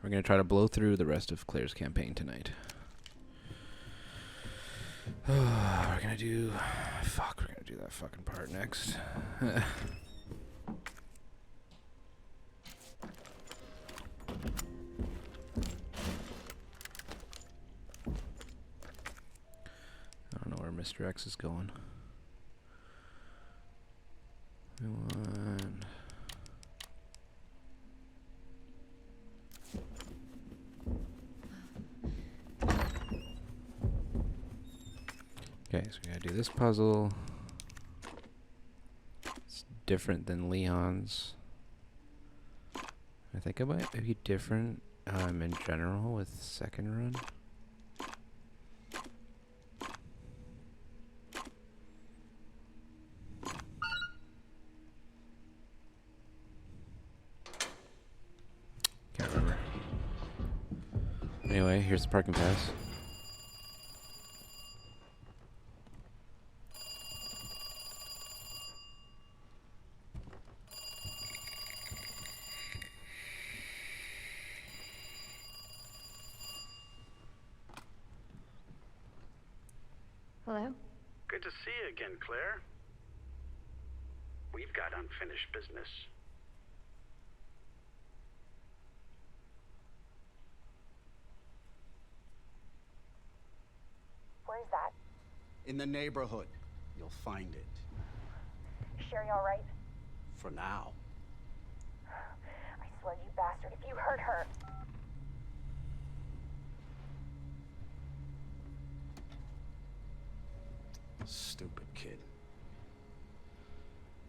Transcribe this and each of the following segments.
We're going to try to blow through the rest of Claire's campaign tonight. We're going to do... Fuck, we're going to do that fucking part next. I don't know where Mr. X is going. One. Okay, so we gotta do this puzzle. It's different than Leon's. I think it might be different in general with second run. Can't remember. Anyway, here's the parking pass. Hello? Good to see you again, Claire. We've got unfinished business. Where's that? In the neighborhood. You'll find it. Sherry all right? For now. I swear, you bastard, if you hurt her... Stupid kid.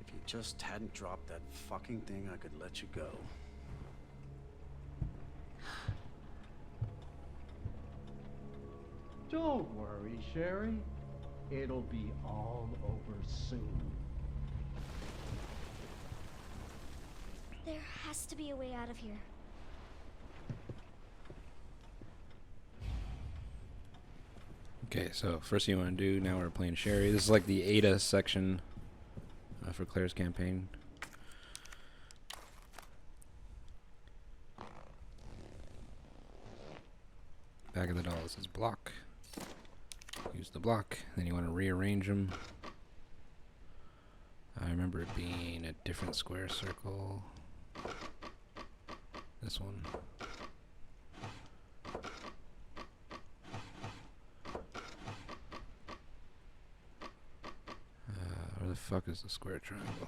If you just hadn't dropped that fucking thing, I could let you go. Don't worry, Sherry. It'll be all over soon. There has to be a way out of here. Okay, so first thing you want to do, now we're playing Sherry. This is like the Ada section for Claire's campaign. Back of the doll says block. Use the block. Then you want to rearrange them. I remember it being a different square circle. This one. Where the fuck is the square triangle?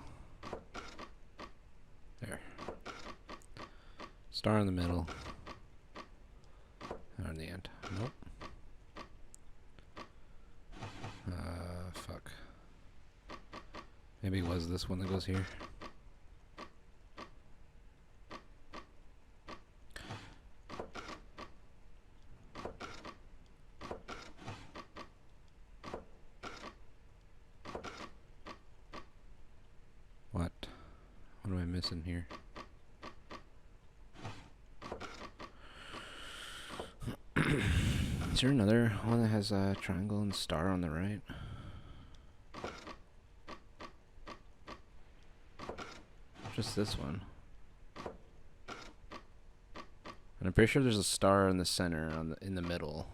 There. Star in the middle. Or in the end. Nope. Fuck. Maybe it was this one that goes here. What? What am I missing here? Is there another one that has a triangle and star on the right? Just this one. And I'm pretty sure there's a star in the center, in the middle.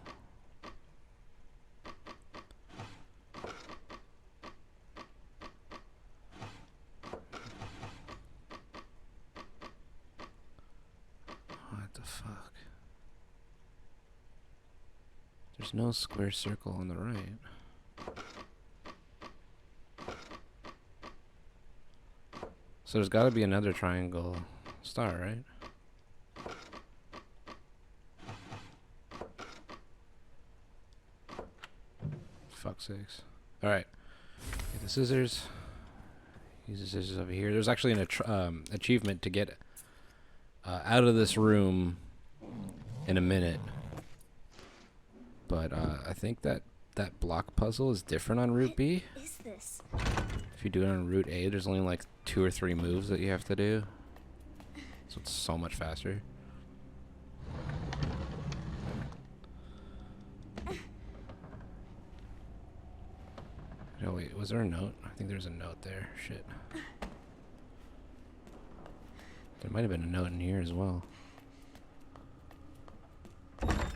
What the fuck? There's no square circle on the right. So there's got to be another triangle star, right? Fuck sakes. Alright. Get the scissors. Use the scissors over here. There's actually an achievement to get out of this room in a minute. But I think that block puzzle is different on Route B. What is this? If you do it on Route A, there's only like 2 or 3 moves that you have to do. So it's so much faster. Oh wait, was there a note? I think there's a note there. Shit. There might have been a note in here as well.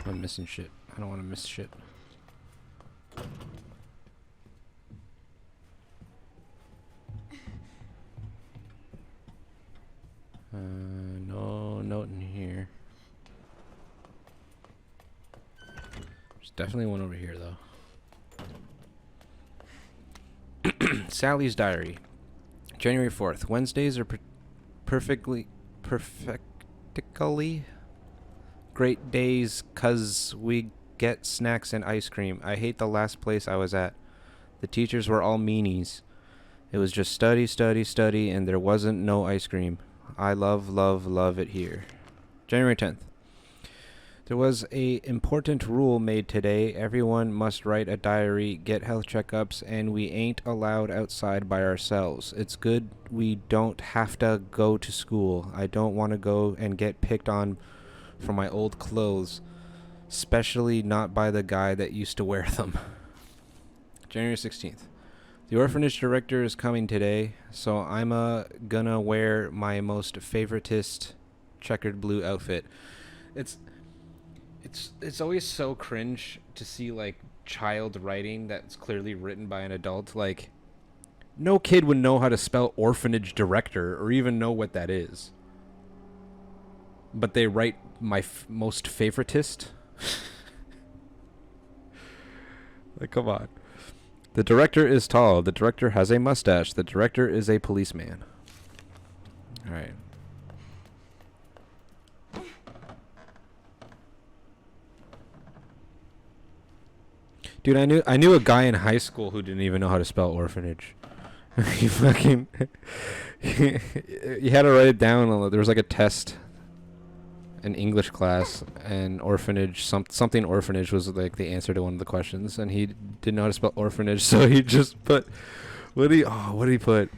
I'm missing shit. I don't want to miss shit. No note in here. There's definitely one over here, though. Sally's diary. January 4th. Wednesdays are perfectly great days 'cause we get snacks and ice cream. I hate the last place I was at. The teachers were all meanies. It was just study, study, study, and there wasn't no ice cream. I love, love, love it here. January 10th. There was a important rule made today. Everyone must write a diary, get health checkups, and we ain't allowed outside by ourselves. It's good we don't have to go to school. I don't want to go and get picked on for my old clothes, especially not by the guy that used to wear them. January 16th. The orphanage director is coming today, so I'm gonna wear my most favoritist checkered blue outfit. It's always so cringe to see like child writing that's clearly written by an adult. Like, no kid would know how to spell orphanage director or even know what that is. But they write my most favoritist. Like, come on. The director is tall. The director has a mustache. The director is a policeman. All right. Dude, I knew a guy in high school who didn't even know how to spell orphanage. He fucking he had to write it down. There was like a test in English class, and orphanage something orphanage was like the answer to one of the questions, and he didn't know how to spell orphanage, so he just put what did he put?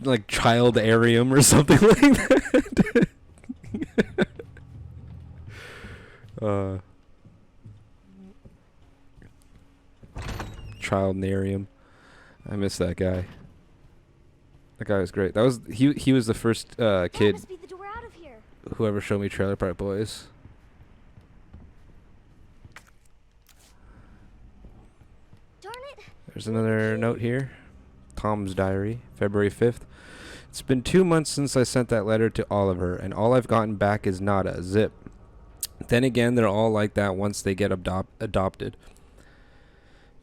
Like childarium or something like that. Childnarium. I miss that guy. That guy was great. That was he was the first That kid must be the door out of here. who ever showed me Trailer Park Boys. Darn it. There's another note here. Tom's diary, February 5th. It's been 2 months since I sent that letter to Oliver, and all I've gotten back is nada, zip. Then again, they're all like that once they get adopted.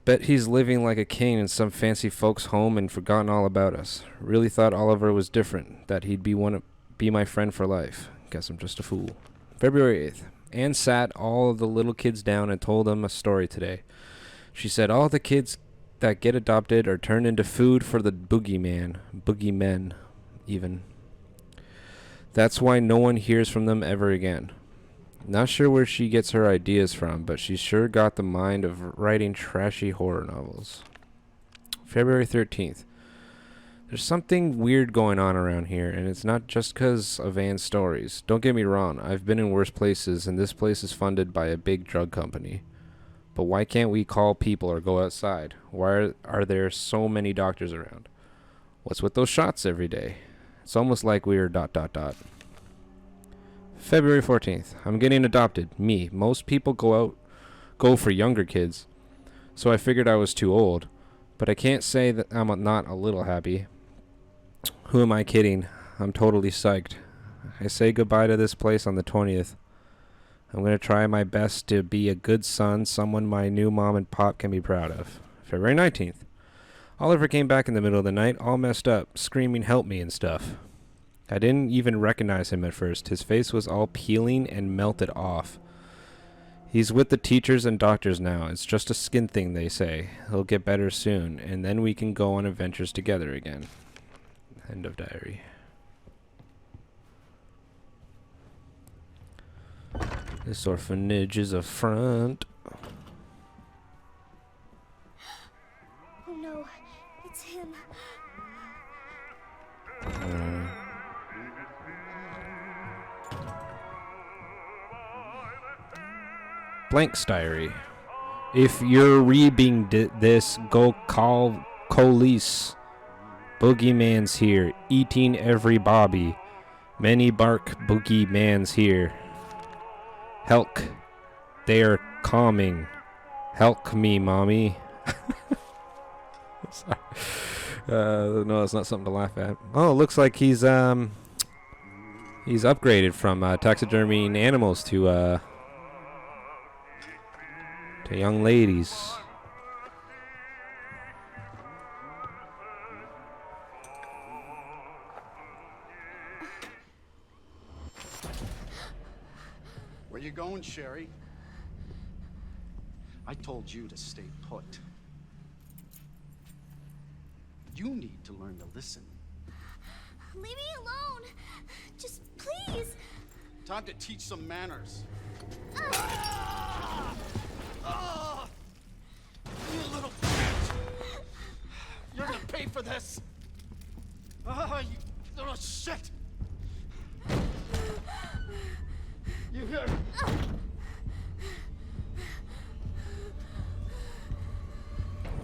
Bet he's living like a king in some fancy folks' home and forgotten all about us. Really thought Oliver was different, that he'd be my friend for life. Guess I'm just a fool. February 8th. Anne sat all of the little kids down and told them a story today. She said all the kids that get adopted are turned into food for the boogeymen, even. That's why no one hears from them ever again. Not sure where she gets her ideas from, but she's sure got the mind of writing trashy horror novels. February 13th. There's something weird going on around here, and it's not just 'cause of Anne's stories. Don't get me wrong, I've been in worse places, and this place is funded by a big drug company. But why can't we call people or go outside? Why are there so many doctors around? What's with those shots every day? It's almost like we're ... February 14th. I'm getting adopted. Me. Most people go for younger kids. So I figured I was too old. But I can't say that I'm not a little happy. Who am I kidding? I'm totally psyched. I say goodbye to this place on the 20th. I'm going to try my best to be a good son, someone my new mom and pop can be proud of. February 19th. Oliver came back in the middle of the night, all messed up, screaming help me and stuff. I didn't even recognize him at first. His face was all peeling and melted off. He's with the teachers and doctors now. It's just a skin thing, they say. He'll get better soon, and then we can go on adventures together again. End of diary. This orphanage is a front. Oh no, it's him. Blank's diary. If you're reading this, go call police. Boogeyman's here, eating every bobby. Many bark boogeyman's here. Helk. They are calming. Help me, mommy. Sorry. No, it's not something to laugh at. Oh, it looks like he's upgraded from taxidermying animals to young ladies. Where you going, Sherry? I told you to stay put. You need to learn to listen. Leave me alone. Just please. Time to teach some manners. You little bitch! You're gonna pay for this! You little shit! You hear me?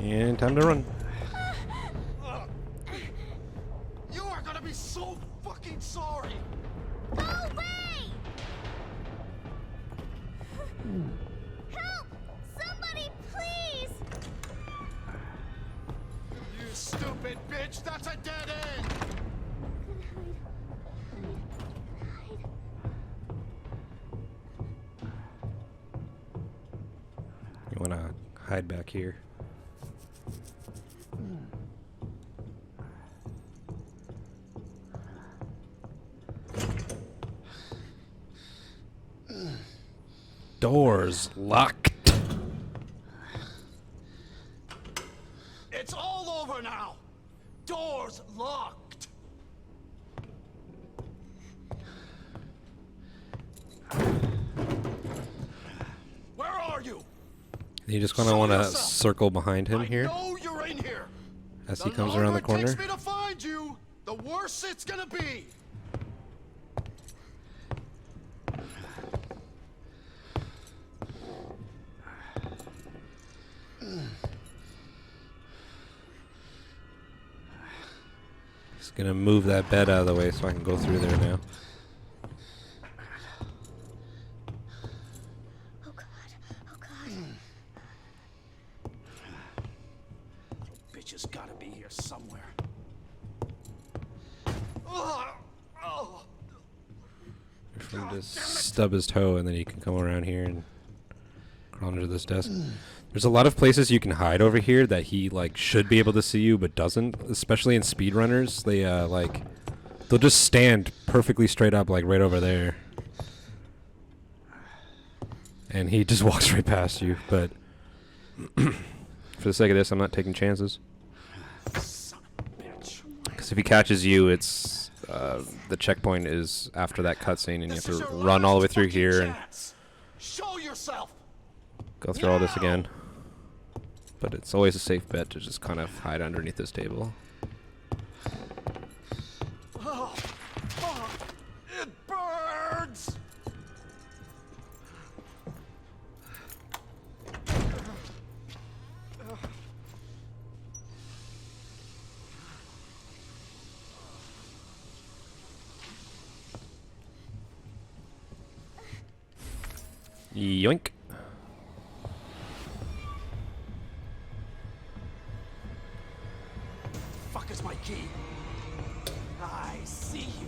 And time to run. You are gonna be so fucking sorry! Go away! Help! Somebody, please! You stupid bitch! That's a dead end! You wanna hide back here? Doors locked. It's all over now! Doors locked! Where are you? You just gonna want to circle behind him here I know you're in here. as he comes around the corner. The longer it takes me to find you, the worse it's gonna be. He's gonna move that bed out of the way so I can go through there now. Oh God. Oh God. Bitch has gotta be here somewhere. If we just stub his toe and then he can come around here and crawl under this desk. There's a lot of places you can hide over here that he like should be able to see you but doesn't, especially in speedrunners. They like they'll just stand perfectly straight up like right over there. And he just walks right past you, but for the sake of this, I'm not taking chances. Son of a bitch. Because if he catches you, it's the checkpoint is after that cutscene, and you have to run all the way through here and show yourself. go through all this again. But it's always a safe bet to just kind of hide underneath this table. Oh, fuck. It burns. Yoink. Fuck is my key? I see you.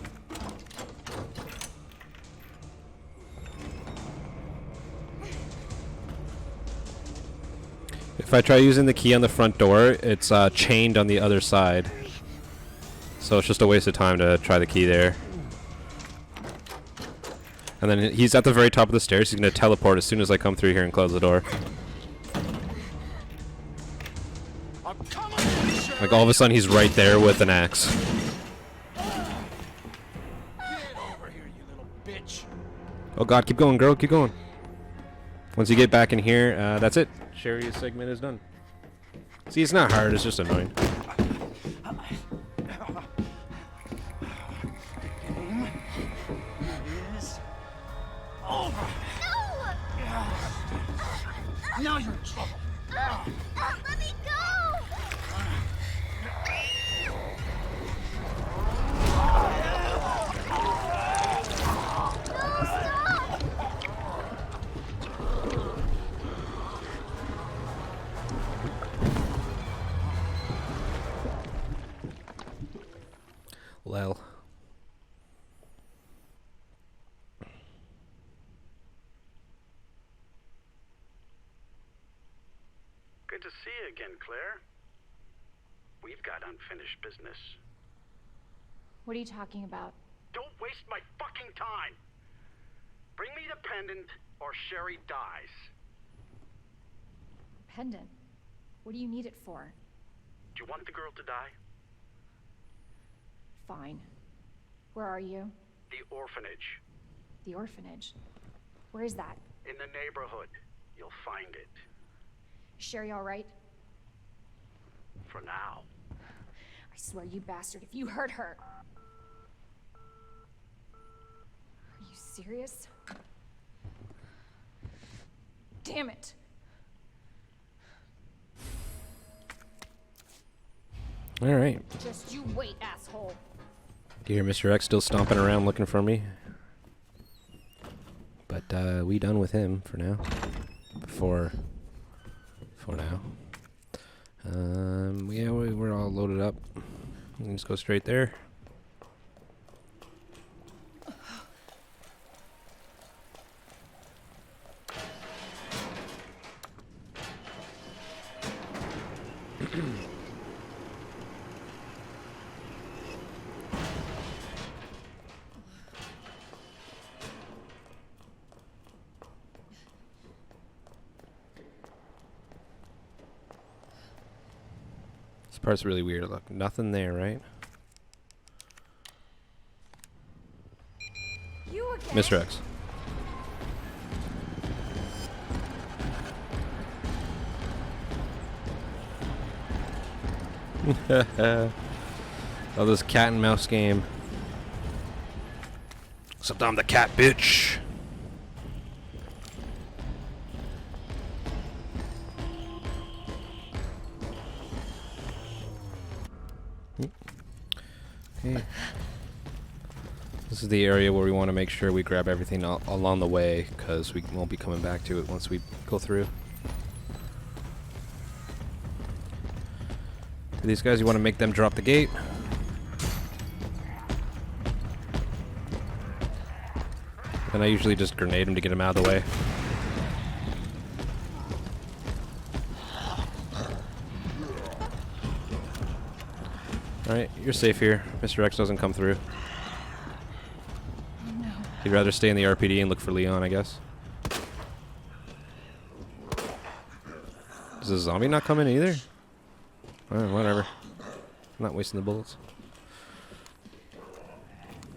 If I try using the key on the front door, it's chained on the other side. So it's just a waste of time to try the key there. And then he's at the very top of the stairs. He's going to teleport as soon as I come through here and close the door. I'm coming in, Sherry. Like all of a sudden he's right there with an axe. Get over here, you little bitch. Oh god, keep going, girl, keep going. Once you get back in here, that's it. Sherry's segment is done. See, it's not hard, it's just annoying. Is over. Now you're in trouble. Let me go! No, stop! see you again, Claire. We've got unfinished business. What are you talking about? Don't waste my fucking time! Bring me the pendant, or Sherry dies. Pendant? What do you need it for? Do you want the girl to die? Fine. Where are you? The orphanage. The orphanage. Where is that? In the neighborhood. You'll find it. Is Sherry all right? For now. I swear, you bastard, if you hurt her... Are you serious? Damn it! All right. Just you wait, asshole. You hear Mr. X still stomping around looking for me? But we done with him for now. For now. Yeah, we're all loaded up. We can just go straight there. This part's really weird. Look, nothing there, right? You again? Mr. X. Oh, this cat and mouse game. Except I'm the cat, bitch. Okay. This is the area where we want to make sure we grab everything along the way, because we won't be coming back to it once we go through. For these guys, you want to make them drop the gate. And I usually just grenade them to get them out of the way. Alright, you're safe here. Mr. X doesn't come through. No. He'd rather stay in the RPD and look for Leon, I guess. Does the zombie not come in either? Whatever. I'm not wasting the bullets.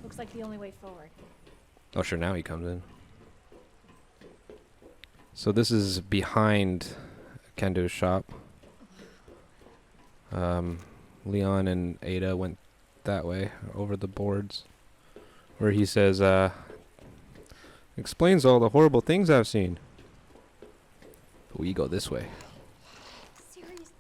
Looks like the only way forward. Oh, sure, now he comes in. So this is behind Kendo's shop. Leon and Ada went that way, over the boards, where he says, explains all the horrible things I've seen. But we go this way. Serious.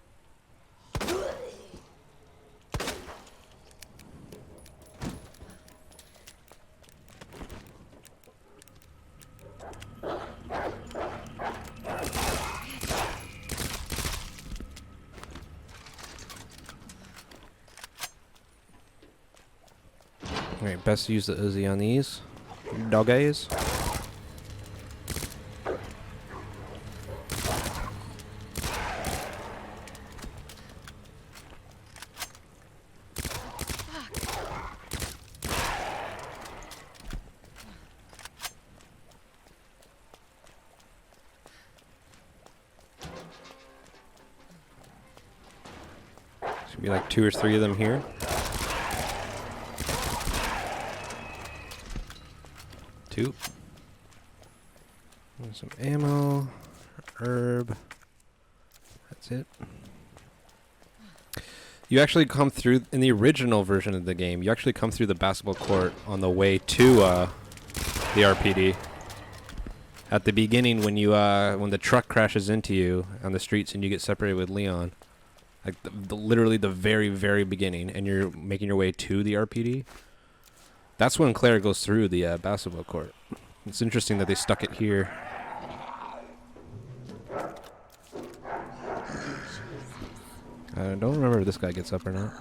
Alright, best to use the Uzi on these doggies. Should be like 2 or 3 of them here. Two. And some ammo, herb. That's it. You actually come through, in the original version of the game, you actually come through the basketball court on the way to the RPD. At the beginning, when you when the truck crashes into you on the streets and you get separated with Leon, like literally the very, very beginning, and you're making your way to the RPD. That's when Claire goes through the basketball court. It's interesting that they stuck it here. I don't remember if this guy gets up or not.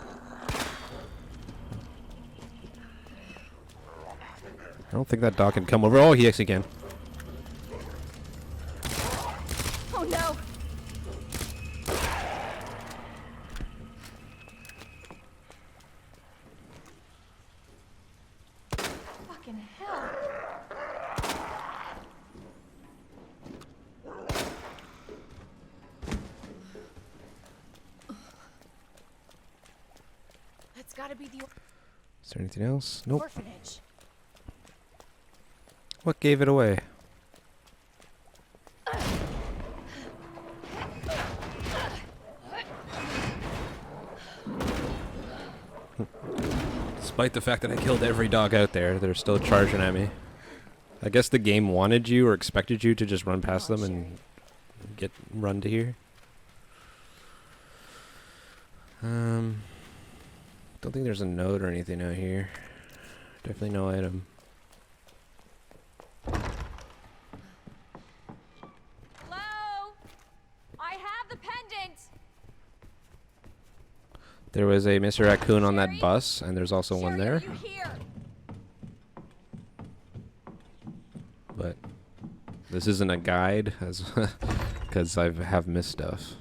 I don't think that dog can come over. Oh, he actually can. Oh no! gotta be the Is there anything else? Nope. orphanage. What gave it away? Despite the fact that I killed every dog out there, they're still charging at me. I guess the game wanted you or expected you to just run past them and get run to here. Don't think there's a note or anything out here. Definitely no item. Hello? I have the pendant. There was a Mr. Raccoon on that Sherry? bus, and there's also one Sherry, there. Are you here? But this isn't a guide, as because I have missed stuff.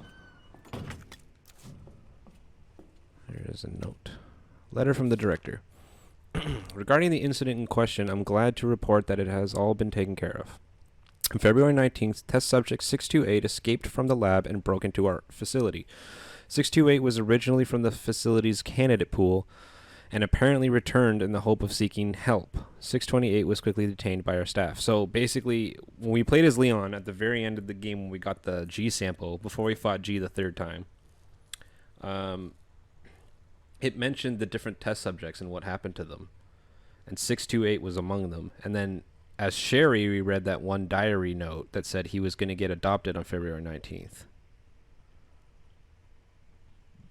There is a note. Letter from the director. Regarding the incident in question, I'm glad to report that it has all been taken care of. On February 19th, test subject 628 escaped from the lab and broke into our facility. 628 was originally from the facility's candidate pool and apparently returned in the hope of seeking help. 628 was quickly detained by our staff. So basically, when we played as Leon at the very end of the game when we got the G sample, before we fought G the third time, it mentioned the different test subjects and what happened to them. And 628 was among them. And then as Sherry, we read that one diary note that said he was going to get adopted on February 19th.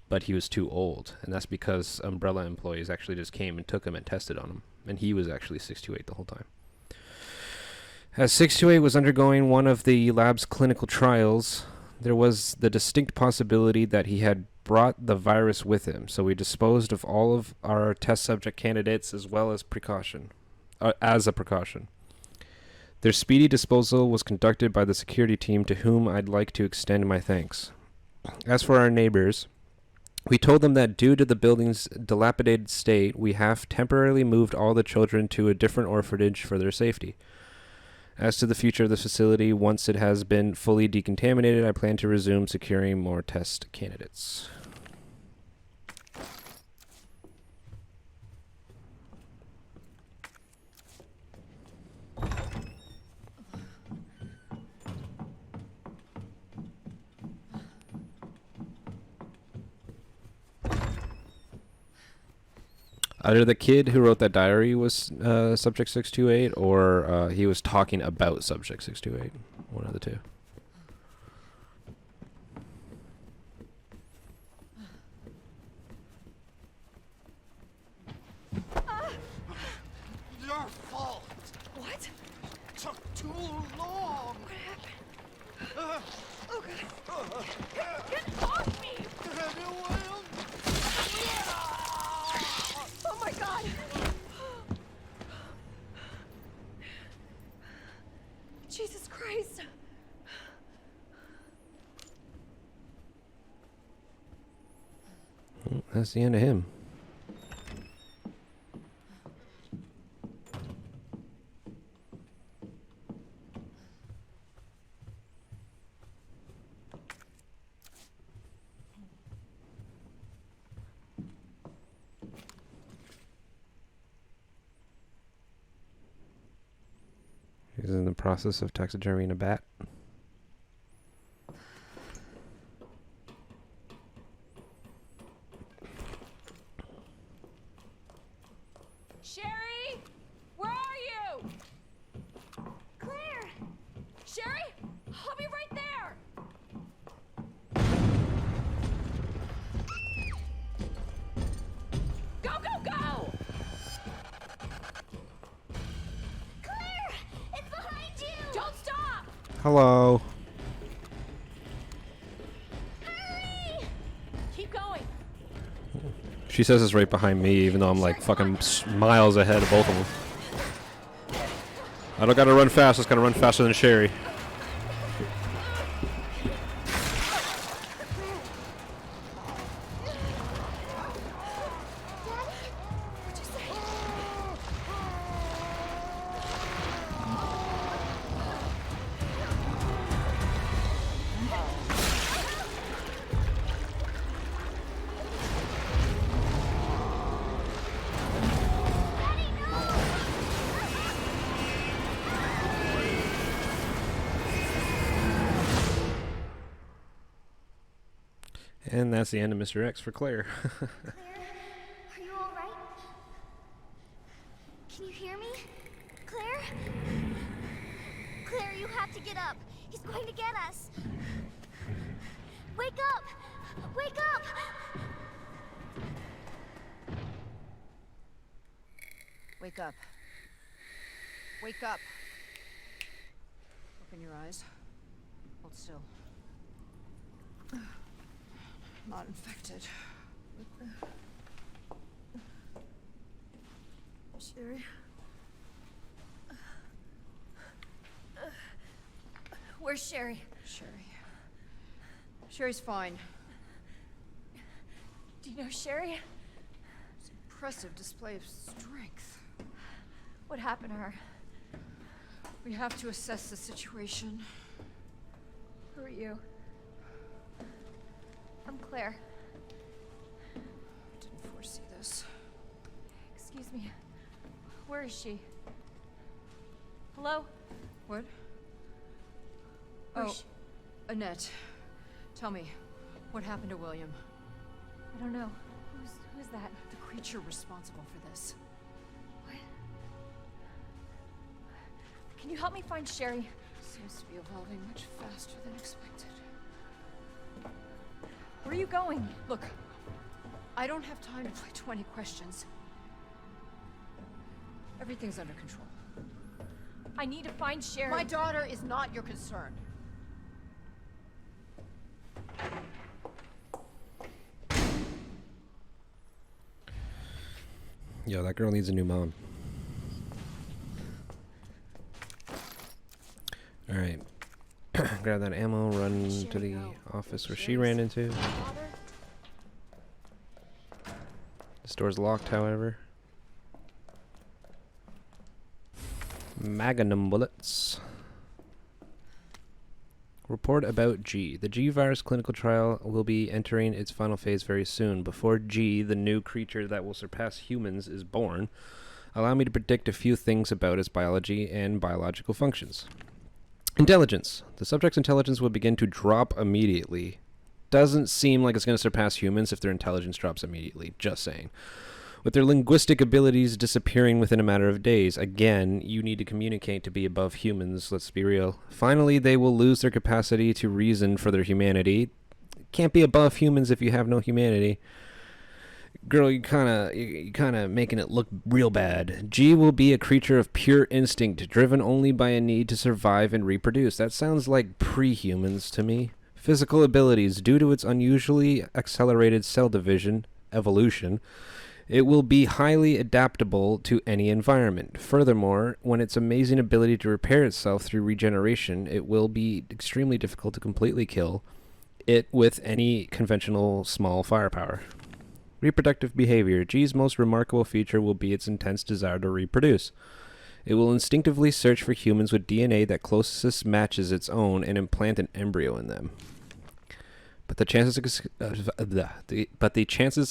But he was too old, and that's because Umbrella employees actually just came and took him and tested on him, and he was actually 628 the whole time. As 628 was undergoing one of the lab's clinical trials, there was the distinct possibility that he had brought the virus with him, so we disposed of all of our test subject candidates as well as as a precaution. Their speedy disposal was conducted by the security team, to whom I'd like to extend my thanks. As for our neighbors, we told them that due to the building's dilapidated state, we have temporarily moved all the children to a different orphanage for their safety. As to the future of the facility, once it has been fully decontaminated, I plan to resume securing more test candidates. Either the kid who wrote that diary was Subject 628, or he was talking about Subject 628. One of the two. Your fault. What? Took too long. Oh god. Get off me! Oh my god! Jesus Christ! That's the end of him. He's in the process of taxidermying a bat. Sherry! Where are you? Claire! Sherry? I'll be right there! Go, go, go! Claire! It's behind you! Don't stop! Hello. Hurry! Keep going. She says it's right behind me, even though I'm like fucking miles ahead of both of them. I don't gotta run fast, I just gotta run faster than Sherry. And that's the end of Mr. X for Claire. Claire, are you all right? Can you hear me? Claire? Claire, you have to get up. He's going to get us. Wake up! Wake up! Wake up. Wake up. Open your eyes. Hold still. Not infected. Sherry? Where's Sherry? Sherry's fine. Do you know Sherry? It's an impressive display of strength. What happened to her? We have to assess the situation. Who are you? I'm Claire. Didn't foresee this. Excuse me. Where is she? Hello? What? Where's Oh, she? Annette. Tell me, what happened to William? I don't know. Who's that? The creature responsible for this. What? Can you help me find Sherry? Seems to be evolving much faster than expected. Where are you going? Look, I don't have time to play 20 questions. Everything's under control. I need to find Sherry. My daughter is not your concern. Yo, that girl needs a new mom. Alright. Grab that ammo, run to the office where she ran into. Father? This door's locked, however. Magnum bullets. Report about G. The G virus clinical trial will be entering its final phase very soon. Before G, the new creature that will surpass humans, is born, allow me to predict a few things about its biology and biological functions. Intelligence. The subject's intelligence will begin to drop immediately. Doesn't seem like it's going to surpass humans if their intelligence drops immediately. Just saying. With their linguistic abilities disappearing within a matter of days. Again, you need to communicate to be above humans, let's be real. Finally, they will lose their capacity to reason for their humanity. Can't be above humans if you have no humanity. Girl, you kinda making it look real bad. G will be a creature of pure instinct, driven only by a need to survive and reproduce. That sounds like pre-humans to me. Physical abilities. Due to its unusually accelerated cell division, evolution, it will be highly adaptable to any environment. Furthermore, when its amazing ability to repair itself through regeneration, it will be extremely difficult to completely kill it with any conventional small firepower. Reproductive behavior. G's most remarkable feature will be its intense desire to reproduce. It will instinctively search for humans with DNA that closest matches its own and implant an embryo in them. But the chances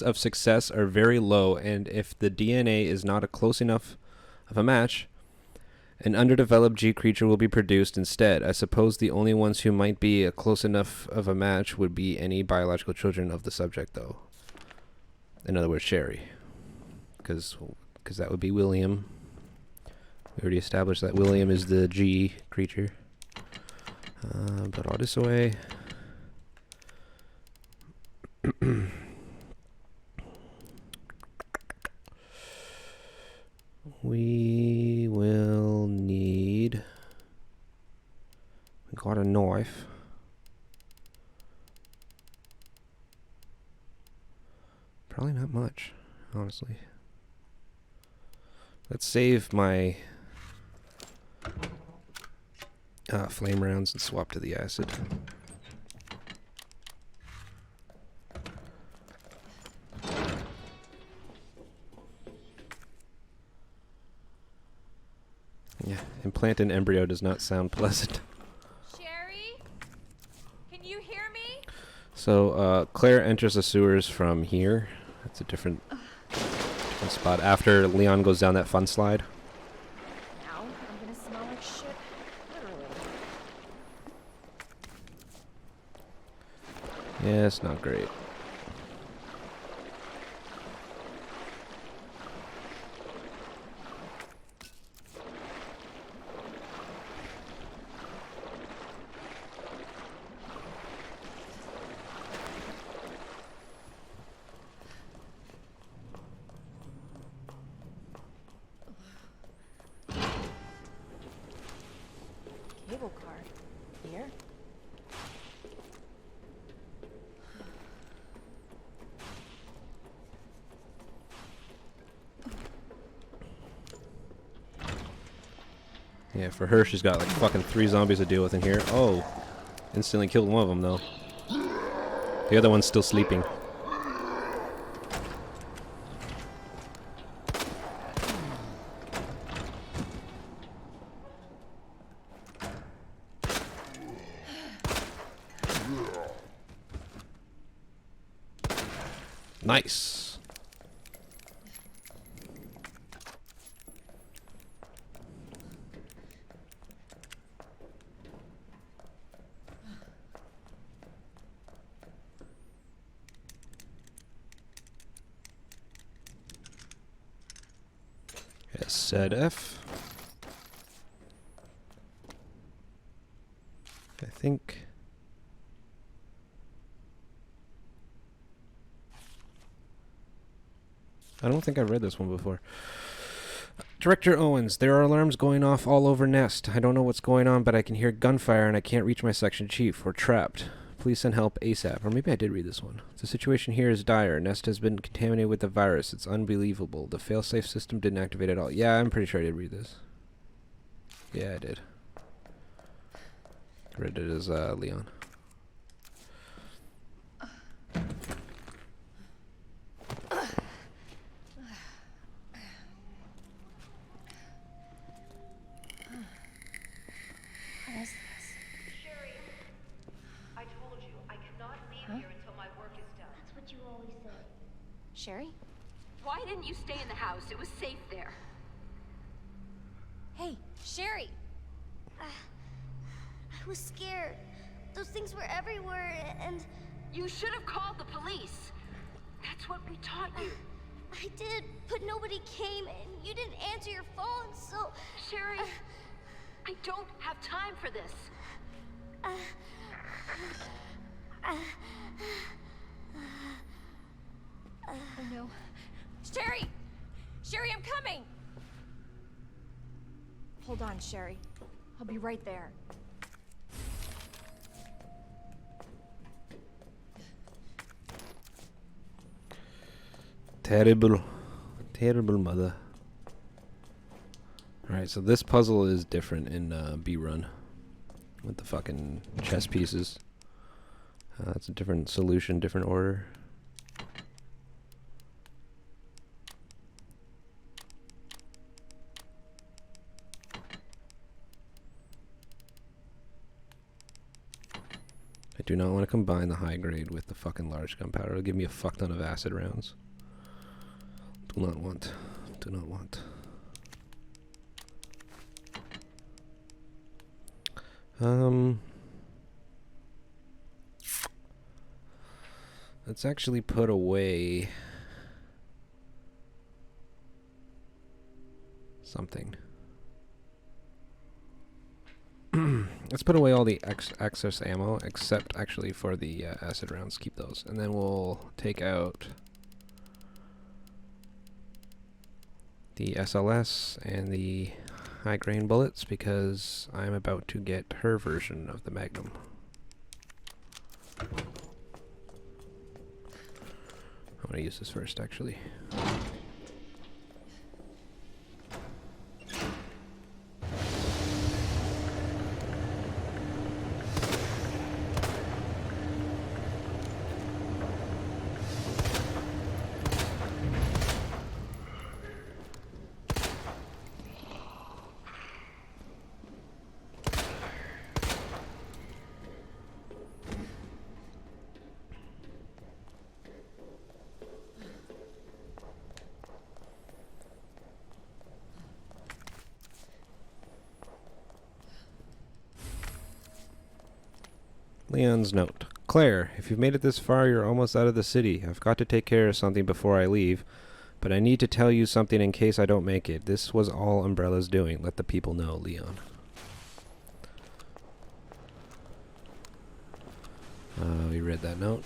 of success are very low, and if the DNA is not a close enough of a match, an underdeveloped G creature will be produced instead. I suppose the only ones who might be a close enough of a match would be any biological children of the subject, though. In other words, Sherry. Because that would be William. We already established that William is the G creature. But all this away. We will need... We got a knife. Probably not much, honestly. Let's save my flame rounds and swap to the acid. Yeah, implant an embryo does not sound pleasant. Sherry? Can you hear me? So, Claire enters the sewers from here. That's a different spot. After Leon goes down that fun slide. Now I'm gonna smell like shit. Literally. Yeah, it's not great. Cable car. Here? Yeah, for her, she's got like fucking 3 zombies to deal with in here. Oh, instantly killed one of them though. The other one's still sleeping. Nice. Yes, said F. I think. I don't think I've read this one before. Director Owens, there are alarms going off all over Nest. I don't know what's going on, but I can hear gunfire and I can't reach my section chief. We're trapped. Please send help ASAP. Or maybe I did read this one. The situation here is dire. Nest has been contaminated with the virus. It's unbelievable. The failsafe system didn't activate at all. Yeah, I'm pretty sure I did read this. Yeah, I did. I read it as Leon. What is this? Sherry, I told you, I cannot leave here until my work is done. That's what you always say. Sherry? Why didn't you stay in the house? It was safe there. Hey, Sherry! I was scared. Those things were everywhere, and You should have called the police. That's what we taught you. I did, but nobody came, and you didn't answer your phone, so... Sherry, I don't have time for this. Oh no. Sherry! Sherry, I'm coming! Hold on, Sherry. I'll be right there. Terrible. Terrible mother. Alright, so this puzzle is different in B-Run. With the fucking chess pieces. It's a different solution, different order. I do not want to combine the high grade with the fucking large gunpowder. It'll give me a fuck ton of acid rounds. Do not want. Do not want. Let's actually put away something. Let's put away all the excess ammo, except actually for the acid rounds. Keep those. And then we'll take out the SLS and the high grain bullets because I'm about to get her version of the Magnum. I'm gonna use this first, actually. Leon's note. Claire, if you've made it this far, you're almost out of the city. I've got to take care of something before I leave, but I need to tell you something in case I don't make it. This was all Umbrella's doing. Let the people know, Leon. We read that note.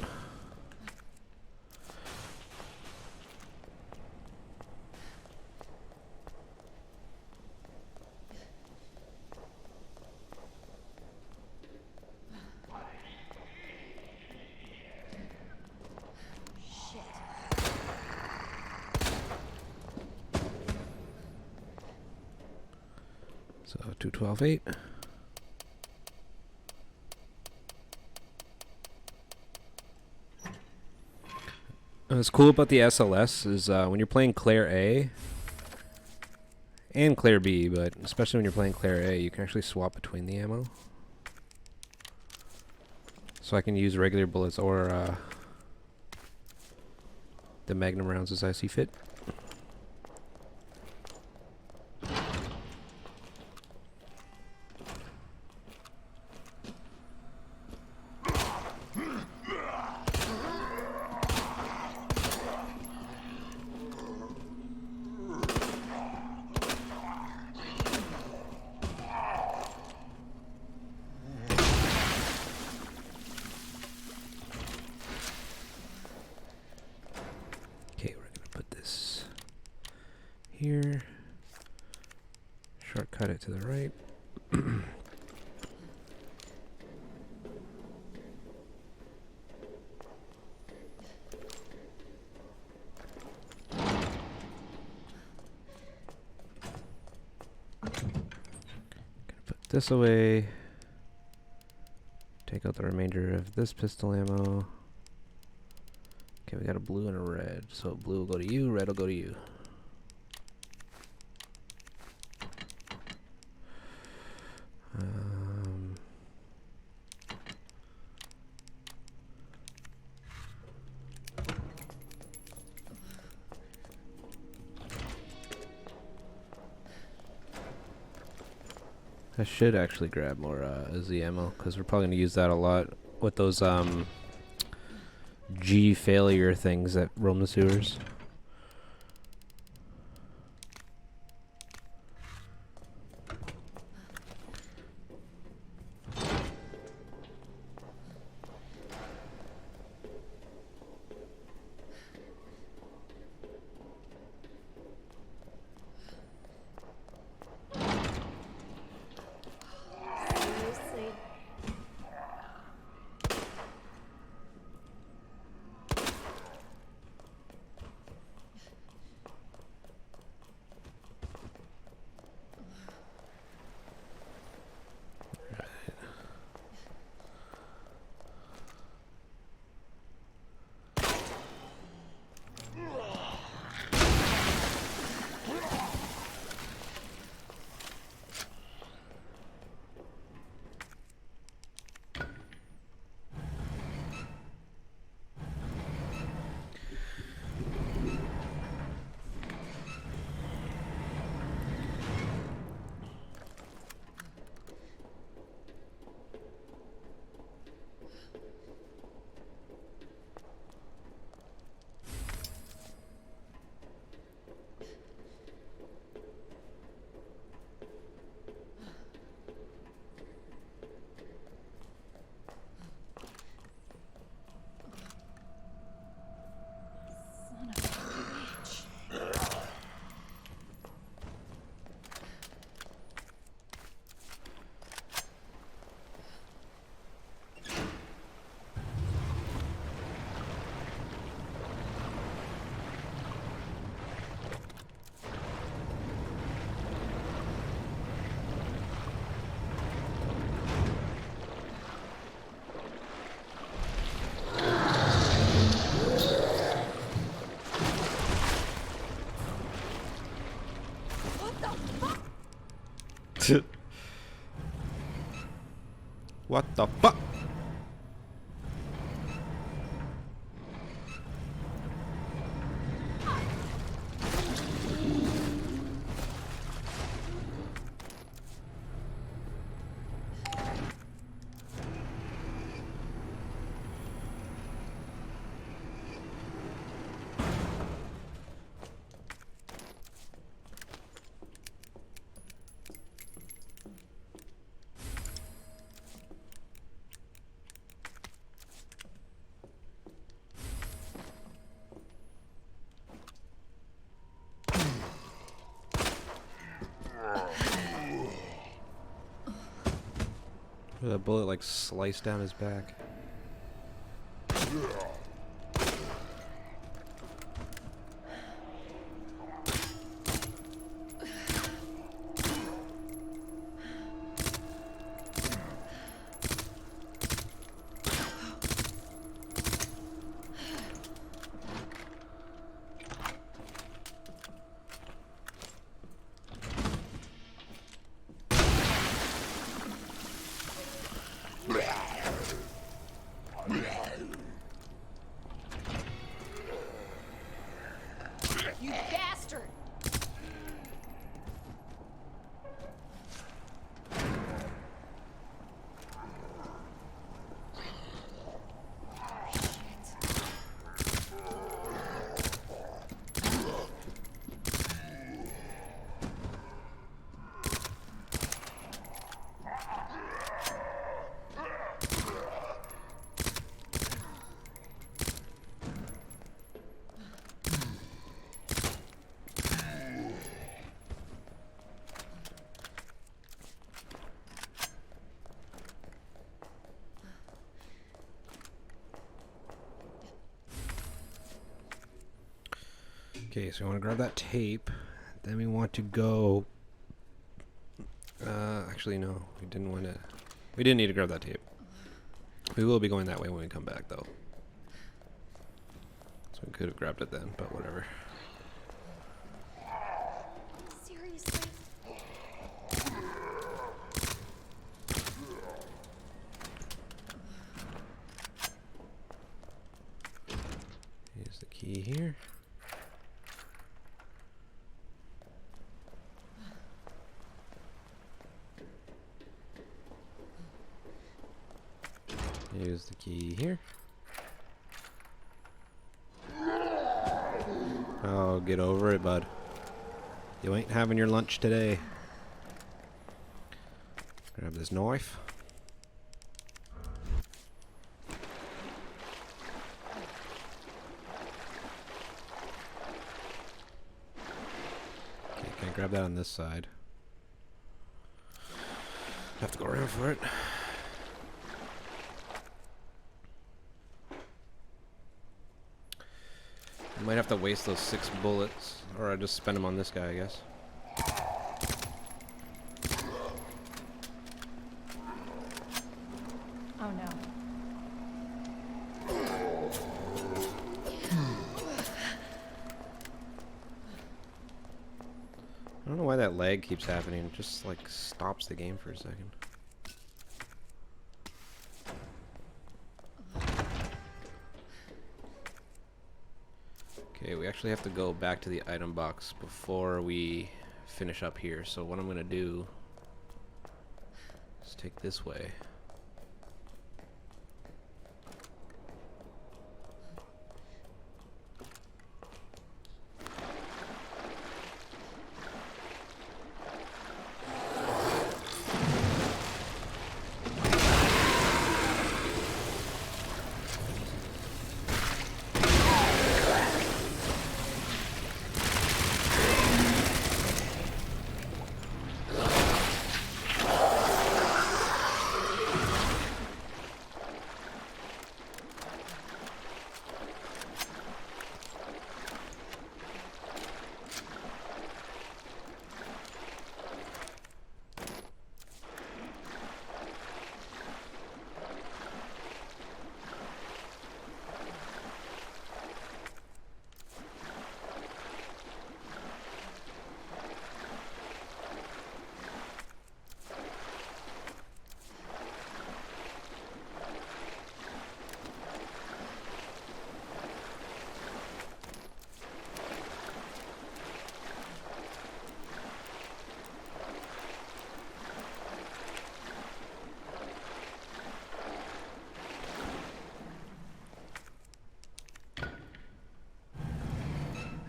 So 212.8. What's cool about the SLS is when you're playing Claire A and Claire B, but especially when you're playing Claire A, you can actually swap between the ammo. So I can use regular bullets or the Magnum rounds as I see fit. Here, shortcut it to the right. Gonna put this away. Take out the remainder of this pistol ammo. Okay, we got a blue and a red. So blue will go to you, red will go to you. I should actually grab more Z ammo because we're probably going to use that a lot with those G failure things that roam the sewers. What the fuck? That bullet like sliced down his back. You bastard! Okay, so we want to grab that tape. Then we want to go. Actually, no, we didn't want to. We didn't need to grab that tape. We will be going that way when we come back, though. So we could have grabbed it then, but whatever. Seriously? Here's the key here. Here's the key here. Oh, get over it, bud. You ain't having your lunch today. Grab this knife. Okay, can't grab that on this side. Have to go around for it. I might have to waste those 6 bullets, or I just spend them on this guy, I guess. Oh no. I don't know why that lag keeps happening. It just like stops the game for a second. Okay, we actually have to go back to the item box before we finish up here. So what I'm going to do is take this way.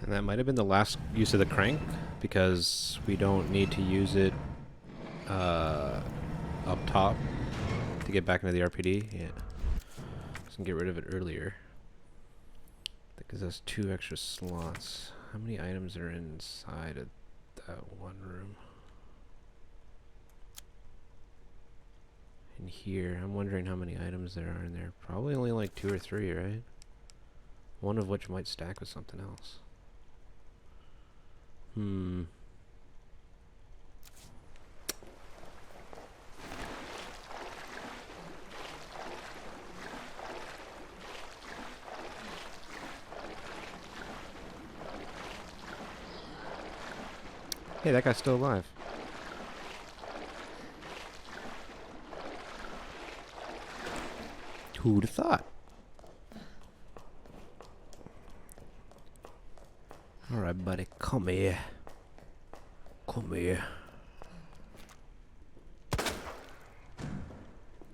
And that might have been the last use of the crank, because we don't need to use it up top to get back into the RPD. Yeah, just can get rid of it earlier. That gives us 2 extra slots. How many items are inside of that one room? in here. I'm wondering how many items there are in there. Probably only like 2 or 3, right? One of which might stack with something else. Hey, that guy's still alive. Who'd have thought? Alright, buddy, come here. Come here.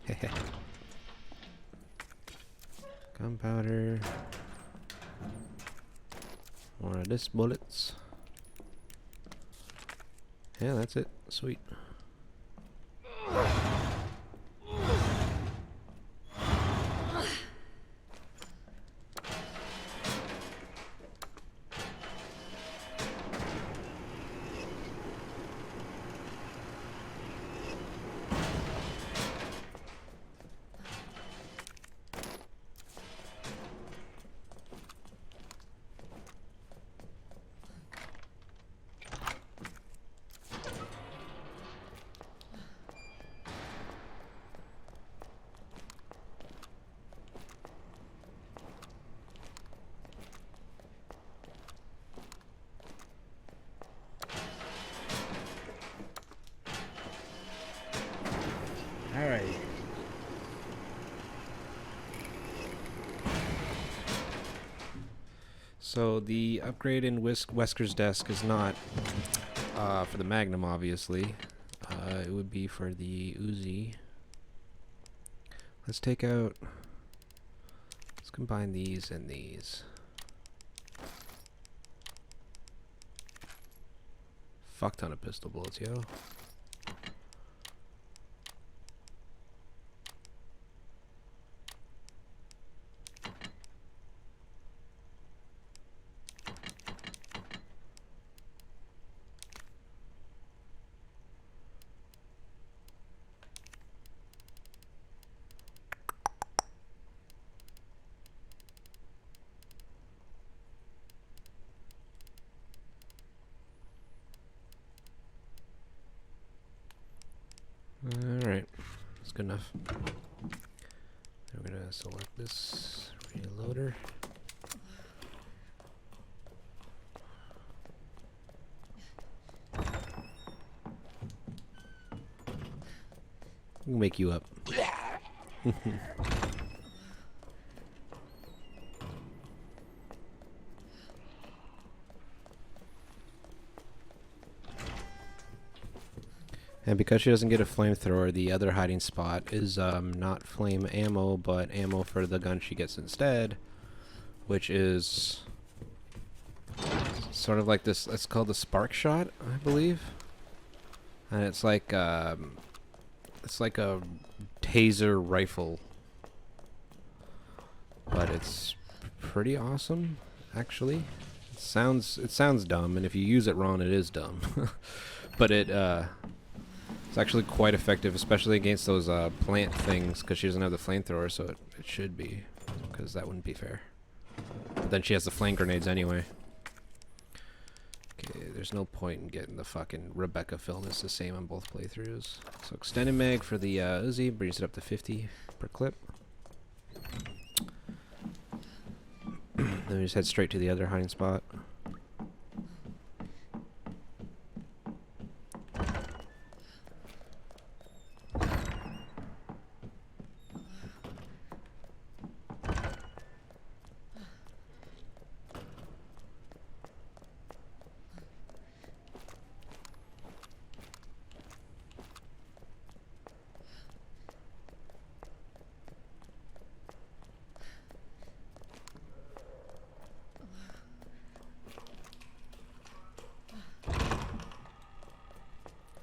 Heh. Gunpowder. More of this bullets. Yeah, that's it. Sweet. Alright. So the upgrade in Wesker's desk is not for the Magnum, obviously. It would be for the Uzi. Let's take out... Let's combine these and these. Fuck ton of pistol bullets, yo. Alright, that's good enough. We're gonna select this reloader. We'll make you up. And because she doesn't get a flamethrower, the other hiding spot is not flame ammo, but ammo for the gun she gets instead, which is sort of like this. It's called the spark shot, I believe, and it's like a taser rifle, but it's pretty awesome, actually. It sounds dumb, and if you use it wrong, it is dumb, but it's actually quite effective, especially against those plant things, because she doesn't have the flamethrower, so it should be, because that wouldn't be fair. But then she has the flame grenades anyway. Okay, there's no point in getting the fucking Rebecca film. It's the same on both playthroughs. So extended mag for the Uzi brings it up to 50 per clip. Then we just head straight to the other hiding spot.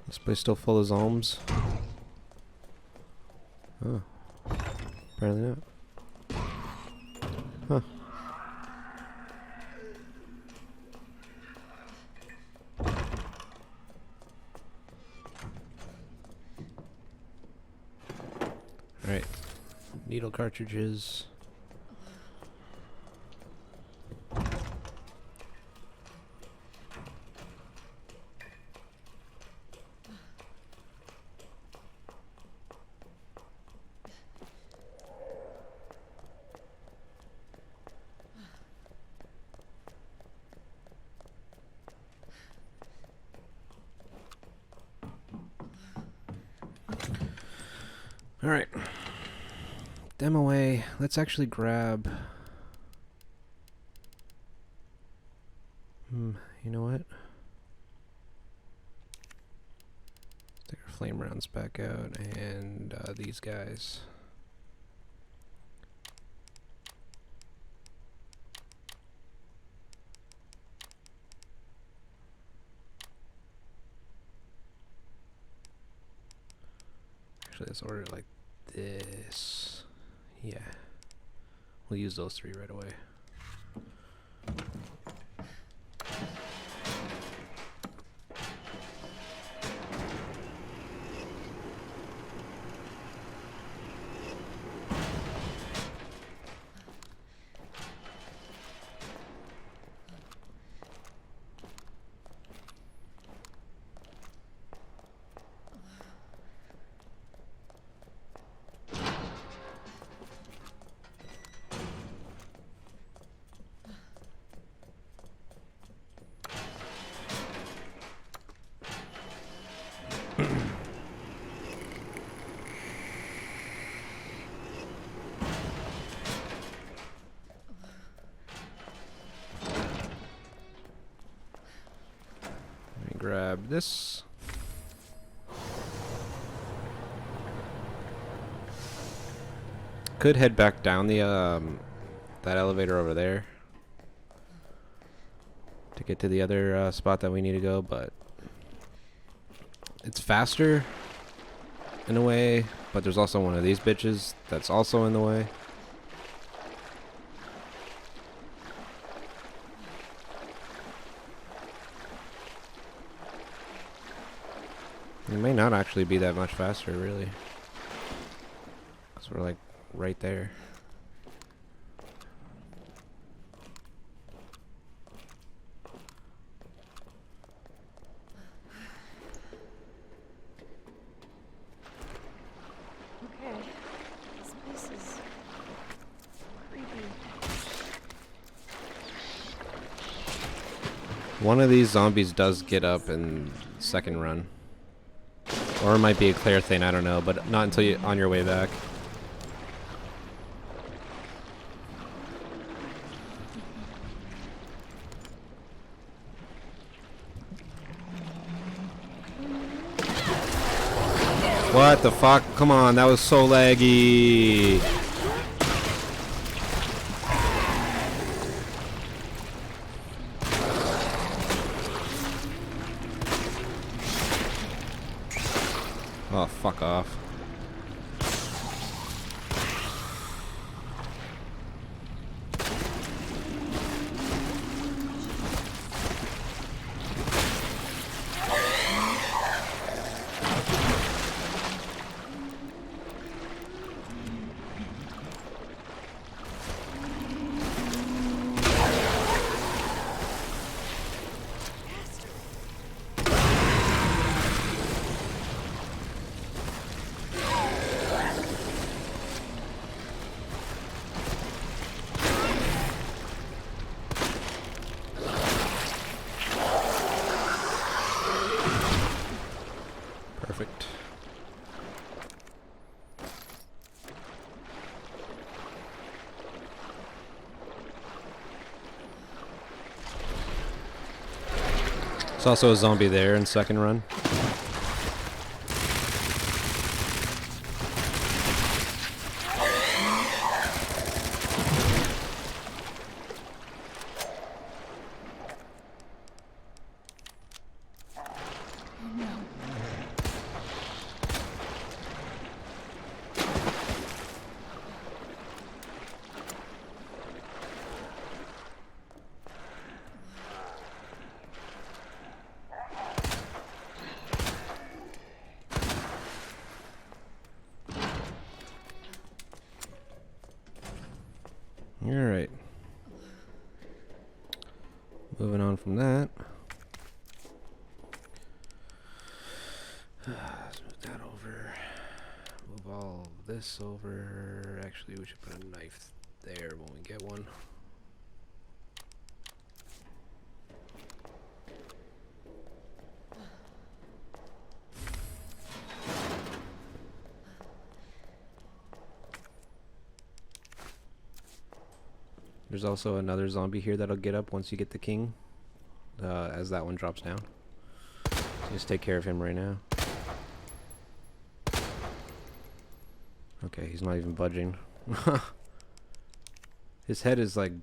This place still full of zombies. Oh. Apparently not. Huh. Alright. Needle cartridges. Alright. Demo away. Let's actually grab... you know what? Let's take our flame rounds back out and these guys. Actually, let's order it like this. Yeah. We'll use those 3 right away. Grab this. Could head back down the that elevator over there to get to the other spot that we need to go, but it's faster in a way, but there's also one of these bitches that's also in the way. It may not actually be that much faster, really. Because we're like right there. Okay. This place is creepy. One of these zombies does get up in second run. Or it might be a Claire thing, I don't know, but not until you're on your way back. What the fuck? Come on, that was so laggy. Oh, fuck off. Perfect. There's also a zombie there in second run. Alright. Moving on from that. Let's move that over. Move all of this over. Actually, we should put a knife there when we get one. There's also another zombie here that'll get up once you get the king, as that one drops down. So just take care of him right now. Okay, he's not even budging. His head is like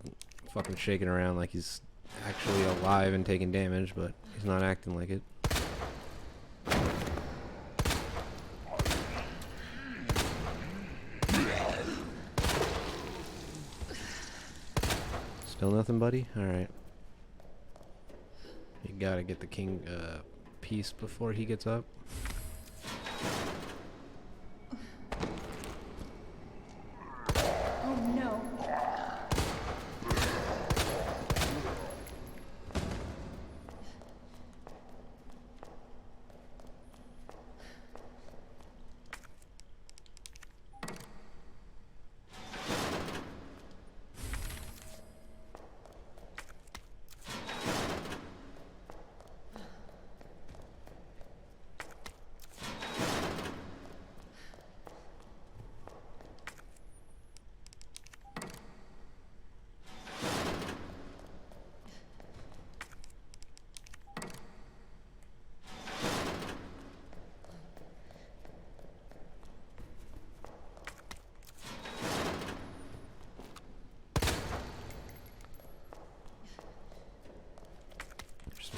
fucking shaking around like he's actually alive and taking damage, but he's not acting like it. Still nothing, buddy? Alright. You gotta get the king piece before he gets up. Oh no.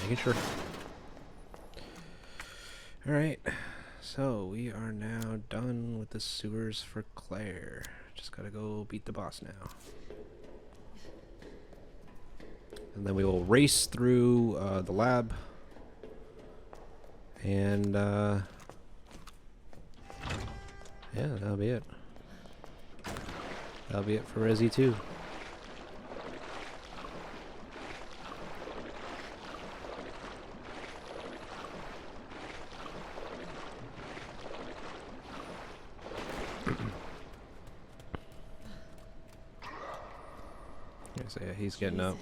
Making sure. Alright, so we are now done with the sewers for Claire. Just gotta go beat the boss now. And then we will race through the lab. And yeah, that'll be it. That'll be it for Resi 2. So yeah, he's getting up.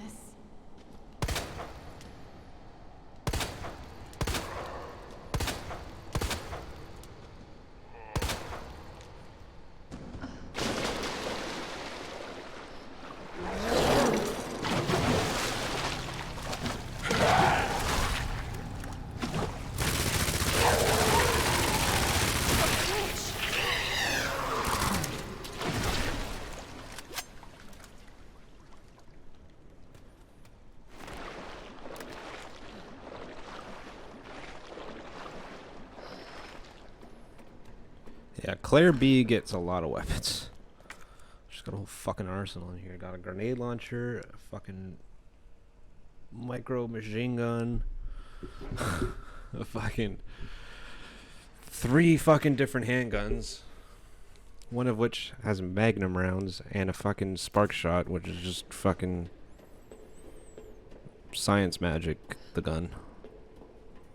Yeah, Claire B gets a lot of weapons. She's got a whole fucking arsenal in here. Got a grenade launcher, a fucking micro machine gun, a fucking 3 fucking different handguns, one of which has magnum rounds, and a fucking spark shot, which is just fucking science magic, the gun.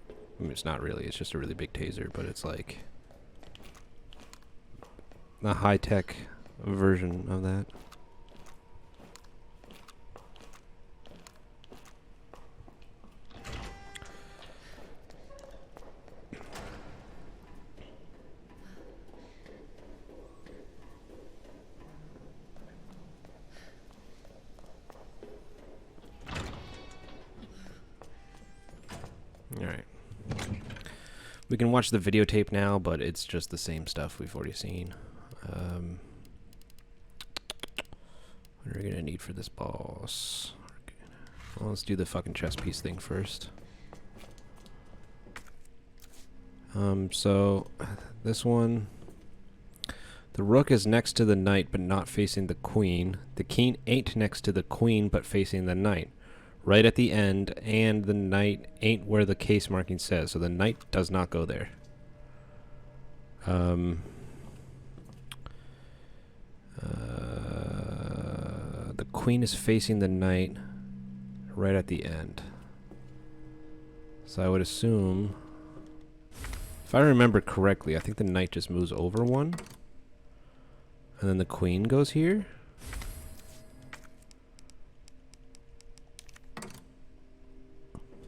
I mean, it's not really, it's just a really big taser, but it's like a high-tech version of that. Alright. We can watch the videotape now, but it's just the same stuff we've already seen. What are we gonna need for this boss? Well, let's do the fucking chess piece thing first. So this one, the rook is next to the knight but not facing the queen. The king ain't next to the queen but facing the knight. Right at the end, and the knight ain't where the case marking says, so the knight does not go there. queen is facing the knight right at the end. So I would assume, if I remember correctly, I think the knight just moves over one. And then the queen goes here.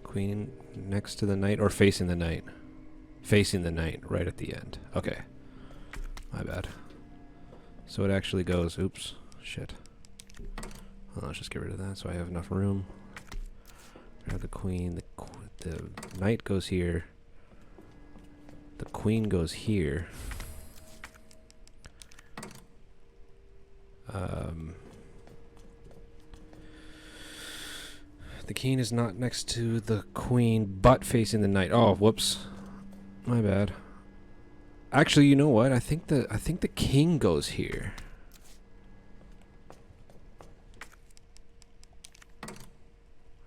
Queen next to the knight or facing the knight? Facing the knight right at the end. Okay. My bad. So it actually goes, oops, shit. Well, let's just get rid of that so I have enough room. Grab the queen, the knight goes here. The queen goes here. The king is not next to the queen, but facing the knight. Oh, whoops. My bad. Actually, you know what? I think the king goes here.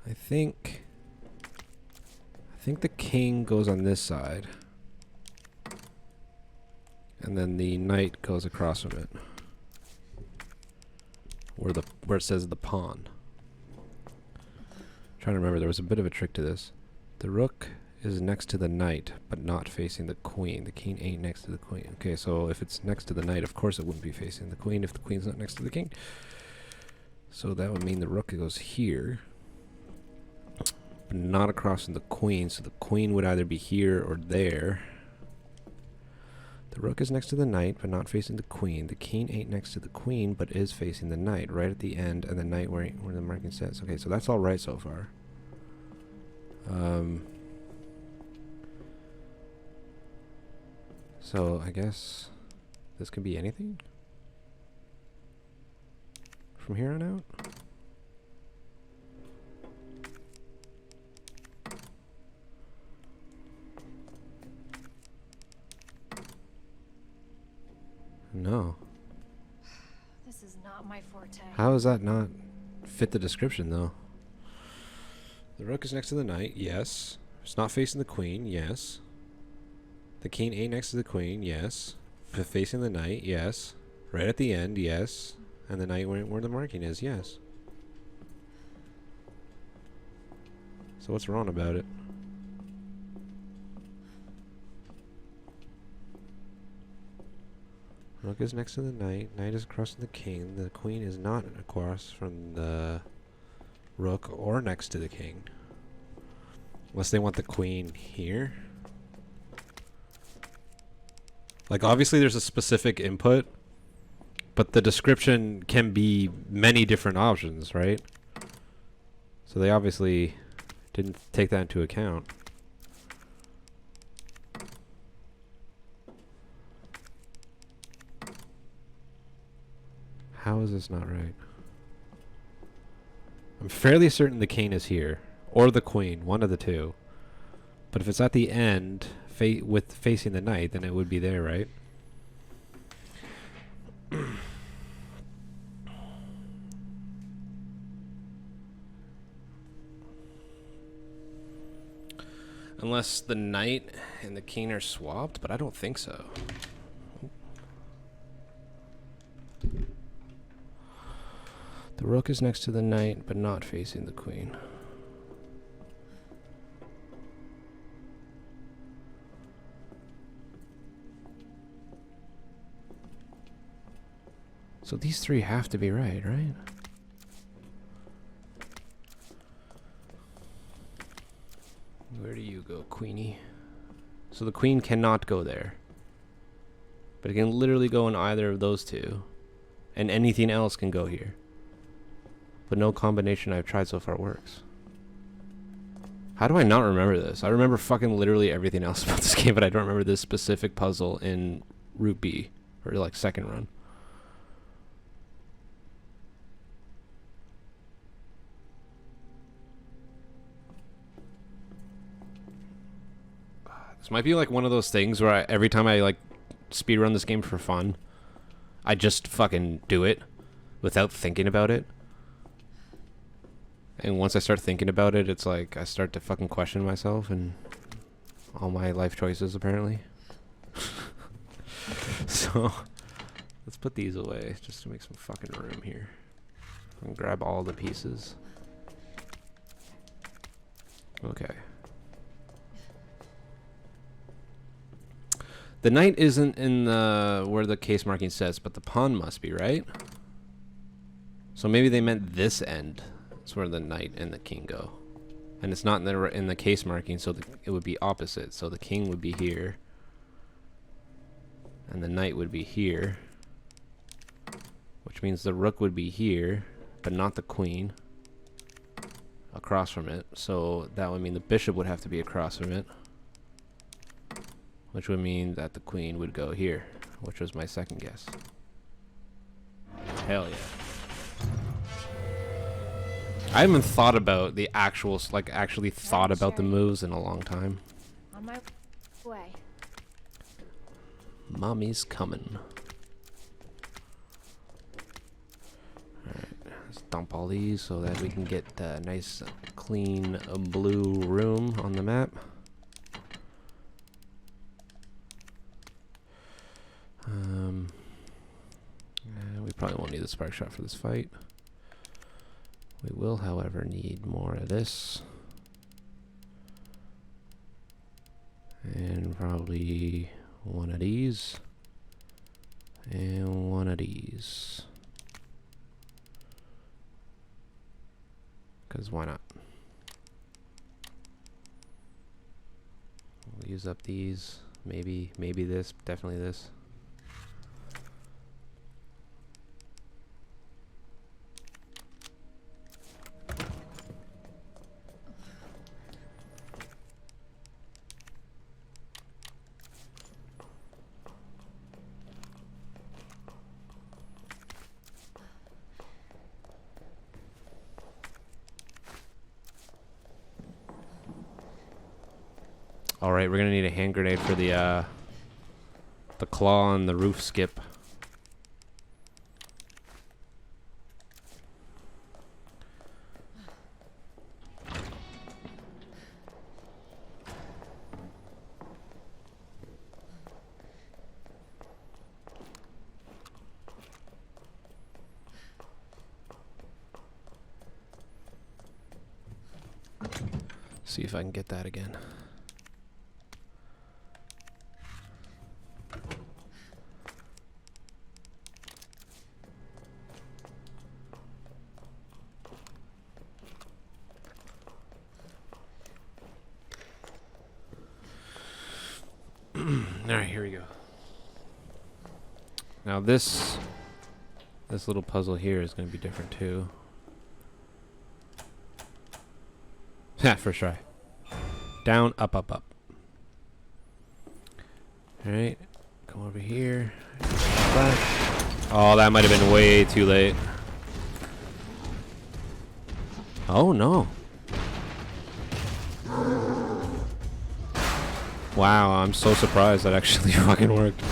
I think the king goes on this side. And then the knight goes across from it. Where it says the pawn. Trying to remember, there was a bit of a trick to this. The rook is next to the knight, but not facing the queen. The king ain't next to the queen. Okay, so if it's next to the knight, of course it wouldn't be facing the queen if the queen's not next to the king. So that would mean the rook goes here, but not across from the queen. So the queen would either be here or there. The rook is next to the knight, but not facing the queen. The king ain't next to the queen, but is facing the knight, right at the end, and the knight where the marking says. Okay, so that's all right so far. So I guess this could be anything from here on out. No. This is not my forte. How does that not fit the description, though? The rook is next to the knight, yes. It's not facing the queen, yes. The king ain't next to the queen, yes. Facing the knight, yes. Right at the end, yes. And the knight where the marking is, yes. So what's wrong about it? Rook is next to the knight. Knight is across from the king. The queen is not across from the rook or next to the king. Unless they want the queen here. Like, obviously there's a specific input, but the description can be many different options, right? So they obviously didn't take that into account. How is this not right? I'm fairly certain the king is here. Or the queen. One of the two. But if it's at the end, with facing the knight, then it would be there, right? Unless the knight and the king are swapped, but I don't think so. The rook is next to the knight, but not facing the queen. So these three have to be right, right? Where do you go, Queenie? So the queen cannot go there. But it can literally go in either of those two. And anything else can go here. But no combination I've tried so far works. How do I not remember this? I remember fucking literally everything else about this game, but I don't remember this specific puzzle in Route B. Or like second run. This might be like one of those things where every time I like speedrun this game for fun, I just fucking do it without thinking about it. And once I start thinking about it, it's like I start to fucking question myself and all my life choices, apparently. So, let's put these away just to make some fucking room here. And grab all the pieces. Okay. The knight isn't in the where the case marking says, but the pawn must be, right? So maybe they meant this end. It's where the knight and the king go. And it's not in the case marking, so it would be opposite. So the king would be here. And the knight would be here. Which means the rook would be here, but not the queen. Across from it. So that would mean the bishop would have to be across from it. Which would mean that the queen would go here, which was my second guess. Hell yeah. I haven't thought about the actual, like actually thought about the moves in a long time. On my way. Mommy's coming. Alright, let's dump all these so that we can get a nice clean blue room on the map. We probably won't need the spark shot for this fight. We will, however, need more of this. And probably one of these. And one of these. Because why not? We'll use up these. Maybe this. Definitely this. Alright, we're gonna need a hand grenade for the claw on the roof skip. See if I can get that again. Alright, here we go. Now this little puzzle here is going to be different too. Yeah, first try. Down, up, up, up. Alright, come over here. Back. Oh, that might have been way too late. Oh no. Wow, I'm so surprised that actually fucking worked.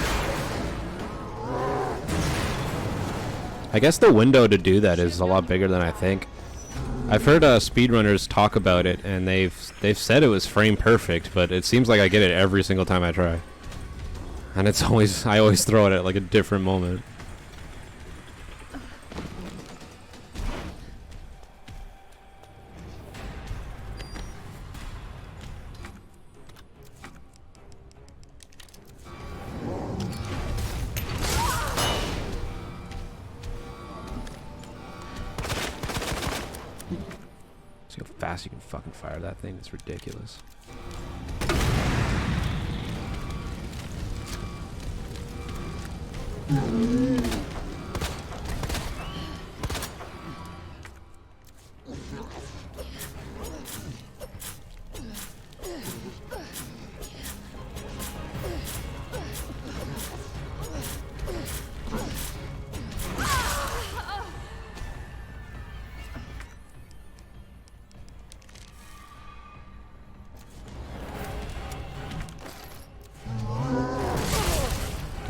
I guess the window to do that is a lot bigger than I think. I've heard speedrunners talk about it, and they've said it was frame perfect, but it seems like I get it every single time I try. And it's always, I always throw it at like a different moment. See how fast you can fucking fire that thing? It's ridiculous.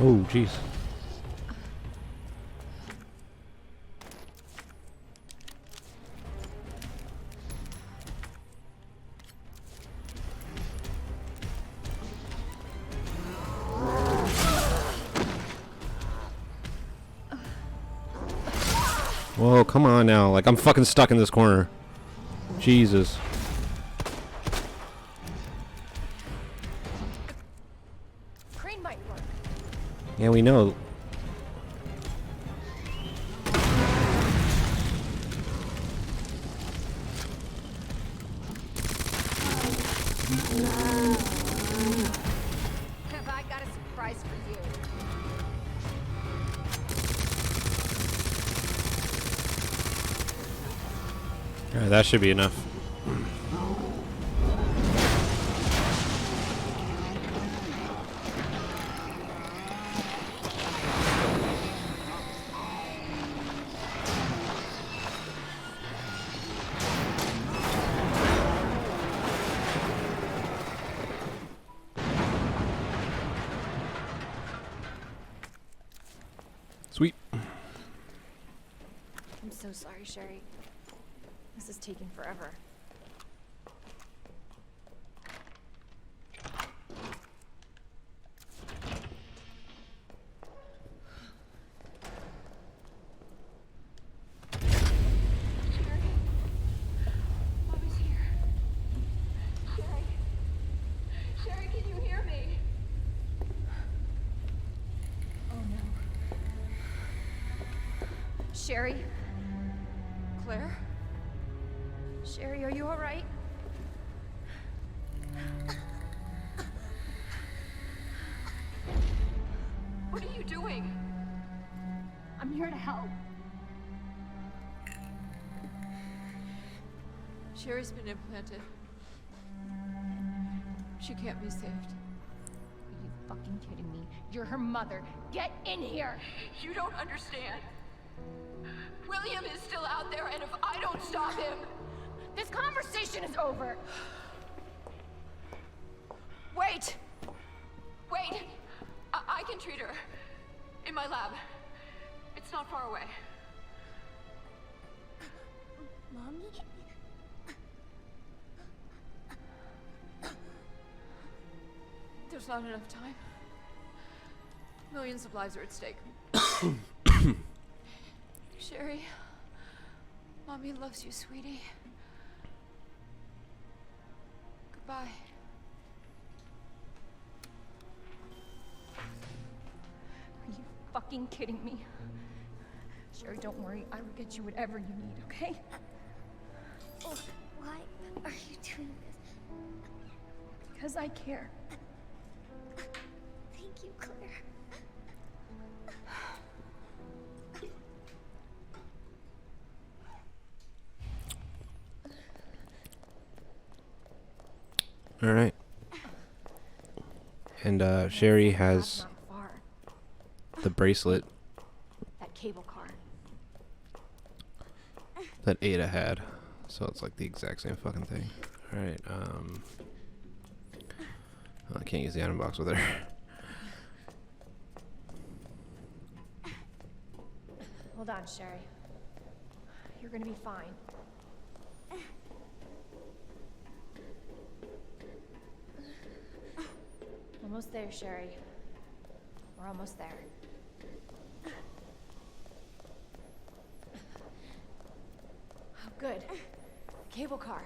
Oh, jeez. Whoa, come on now. Like, I'm fucking stuck in this corner. Jesus. Crane might work. Yeah, we know. Have I got a surprise for you? Alright, that should be enough. Sweet. I'm so sorry, Sherry. This is taking forever. Mommy's here. Sherry. Sherry, can you hear me? Oh no. Sherry? Claire? Sherry, are you alright? What are you doing? I'm here to help. Sherry's been implanted. She can't be saved. Are you fucking kidding me? You're her mother. Get in here! You don't understand. William is still out there, and if I don't stop him... This conversation is over! Wait! Wait! I can treat her. In my lab. It's not far away. Mommy? There's not enough time. Millions of lives are at stake. Sherry, Mommy loves you, sweetie. Goodbye. Are you fucking kidding me? Sherry, don't worry. I will get you whatever you need, okay? Oh, why are you doing this? Because I care. Thank you, Claire. Alright. And Sherry That's has not far. the bracelet That cable car. that Ada had. So it's like the exact same fucking thing. Alright, I can't use the item box with her. Hold on, Sherry. You're gonna be fine. Almost there, Sherry. We're almost there. Oh, good. Cable car.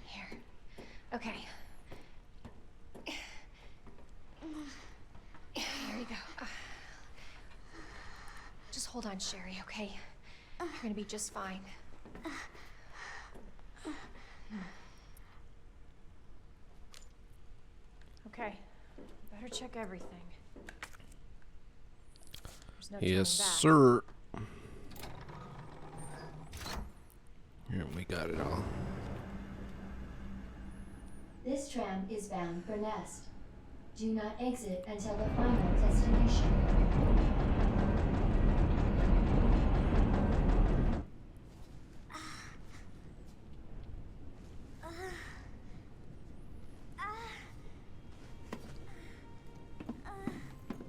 Here. Okay. There you go. Just hold on, Sherry, okay? You're gonna be just fine. Okay. Better check everything. There's no turning Yes, back. sir. Here, we got it all. This tram is bound for Nest. Do not exit until the final destination.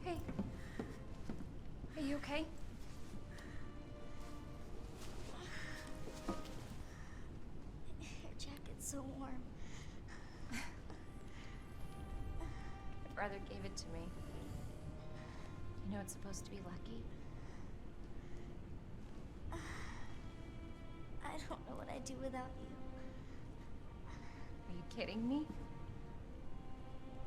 Hey. Are you okay? brother gave it to me. You know it's supposed to be lucky. I don't know what I'd do without you. Are you kidding me?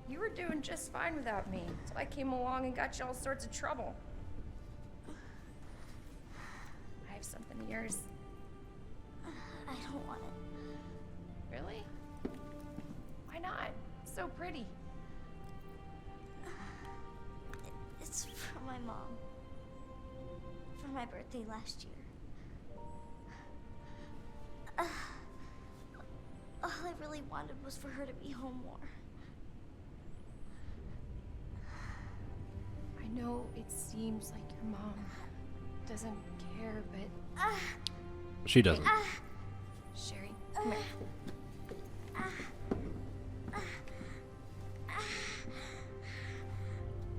You were doing just fine without me, so I came along and got you all sorts of trouble. I have something of yours. I don't want it. Really? Why not? It's so pretty. It's from my mom. For my birthday last year. All I really wanted was for her to be home more. I know it seems like your mom doesn't care, but She doesn't. Sherry, come here.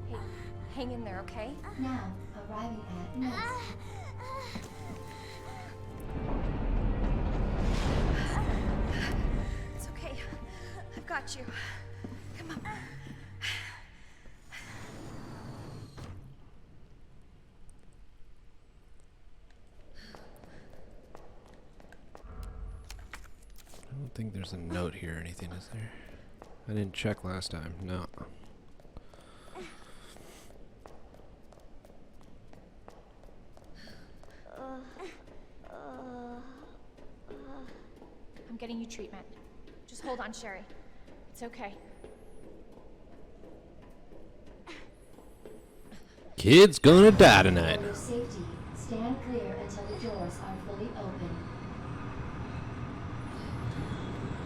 Hey, hang in there, okay? Now, arriving at Nest. It's okay. I've got you. Come on. I don't think there's a note here or anything, is there? I didn't check last time. No. I'm getting you treatment. Just hold on, Sherry. It's okay. Kid's gonna die tonight. For your safety, stand clear until the doors are fully open.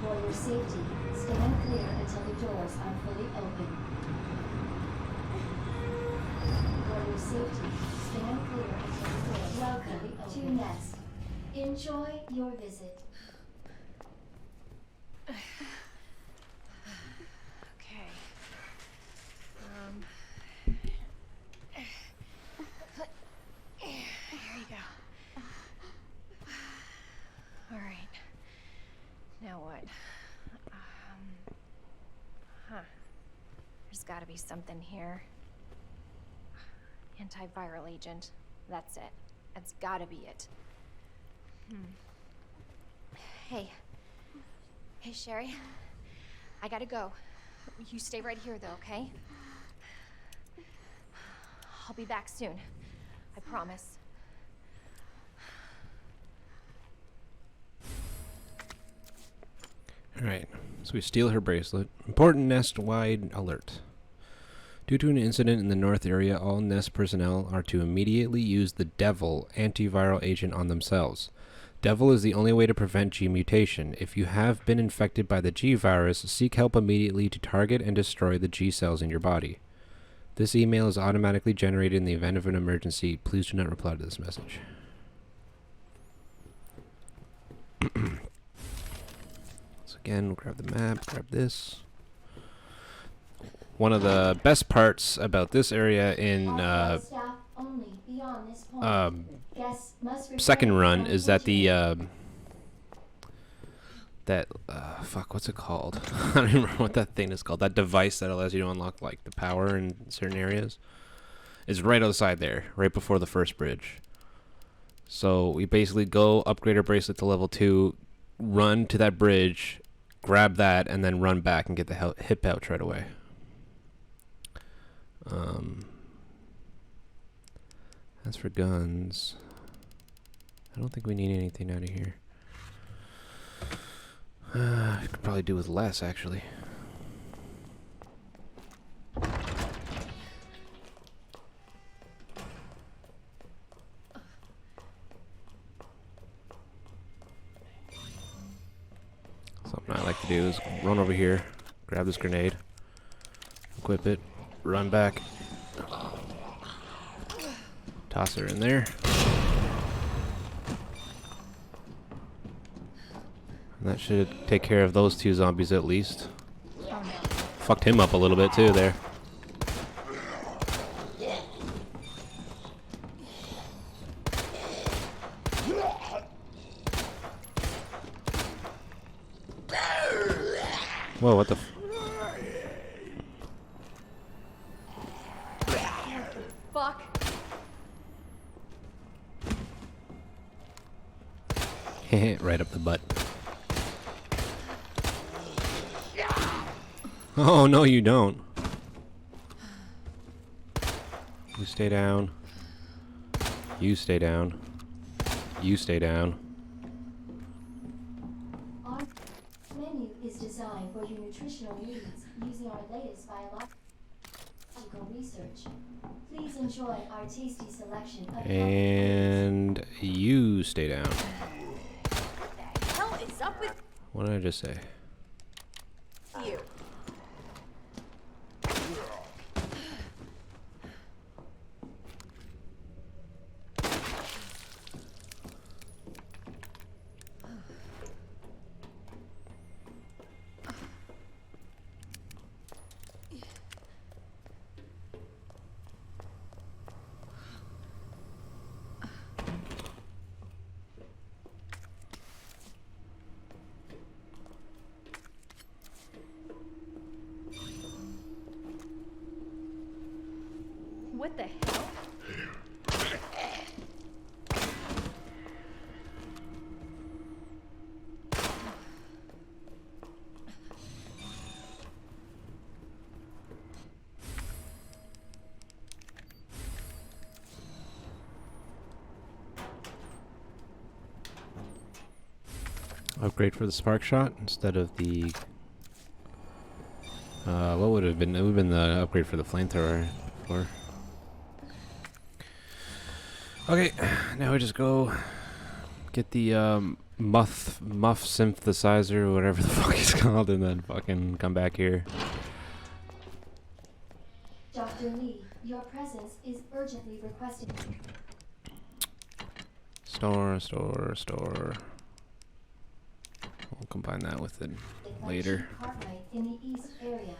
For your safety, stand clear until the doors are fully open. For your safety, stand clear until the doors are fully open. Welcome to Nest. Enjoy your visit. Okay. Here you go. All right. Now what? There's got to be something here. Antiviral agent. That's it. That's got to be it. Hey. Hey, Sherry. I gotta go. You stay right here, though, okay? I'll be back soon. I promise. Alright, so we steal her bracelet. Important Nest-wide alert. Due to an incident in the North area, all Nest personnel are to immediately use the Devil antiviral agent on themselves. Devil is the only way to prevent G mutation. If you have been infected by the G virus, seek help immediately to target and destroy the G cells in your body. This email is automatically generated in the event of an emergency. Please do not reply to this message. So again, we'll grab the map, grab this. One of the best parts about this area in Authorized staff only beyond this point. Guests must refrain second run from is that the entering. fuck, what's it called? I don't even remember what that thing is called. That device that allows you to unlock like the power in certain areas is right outside there, right before the first bridge. So we basically go upgrade our bracelet to level 2, run to that bridge, grab that, and then run back and get the hip pouch right away. As for guns, I don't think we need anything out of here. I could probably do with less, actually. Something I like to do is run over here, grab this grenade, equip it, run back, toss her in there. And that should take care of those 2 zombies at least. Fucked him up a little bit too there. Whoa, what the Right up the butt. Oh, no, you don't. You stay down. You stay down. You stay down. Our menu is designed for your nutritional needs using our latest biological research. Please enjoy our tasty selection of And you stay down. What the hell is up with What did I just say? you? What the hell? Upgrade for the spark shot instead of the. What would it have been? It would have been the upgrade for the flamethrower before. Okay, now we just go get the muff synthesizer, whatever the fuck it's called, and then fucking come back here. Dr. Lee, your presence is urgently requested. Store. We'll combine that with it later. Carbide in the east area.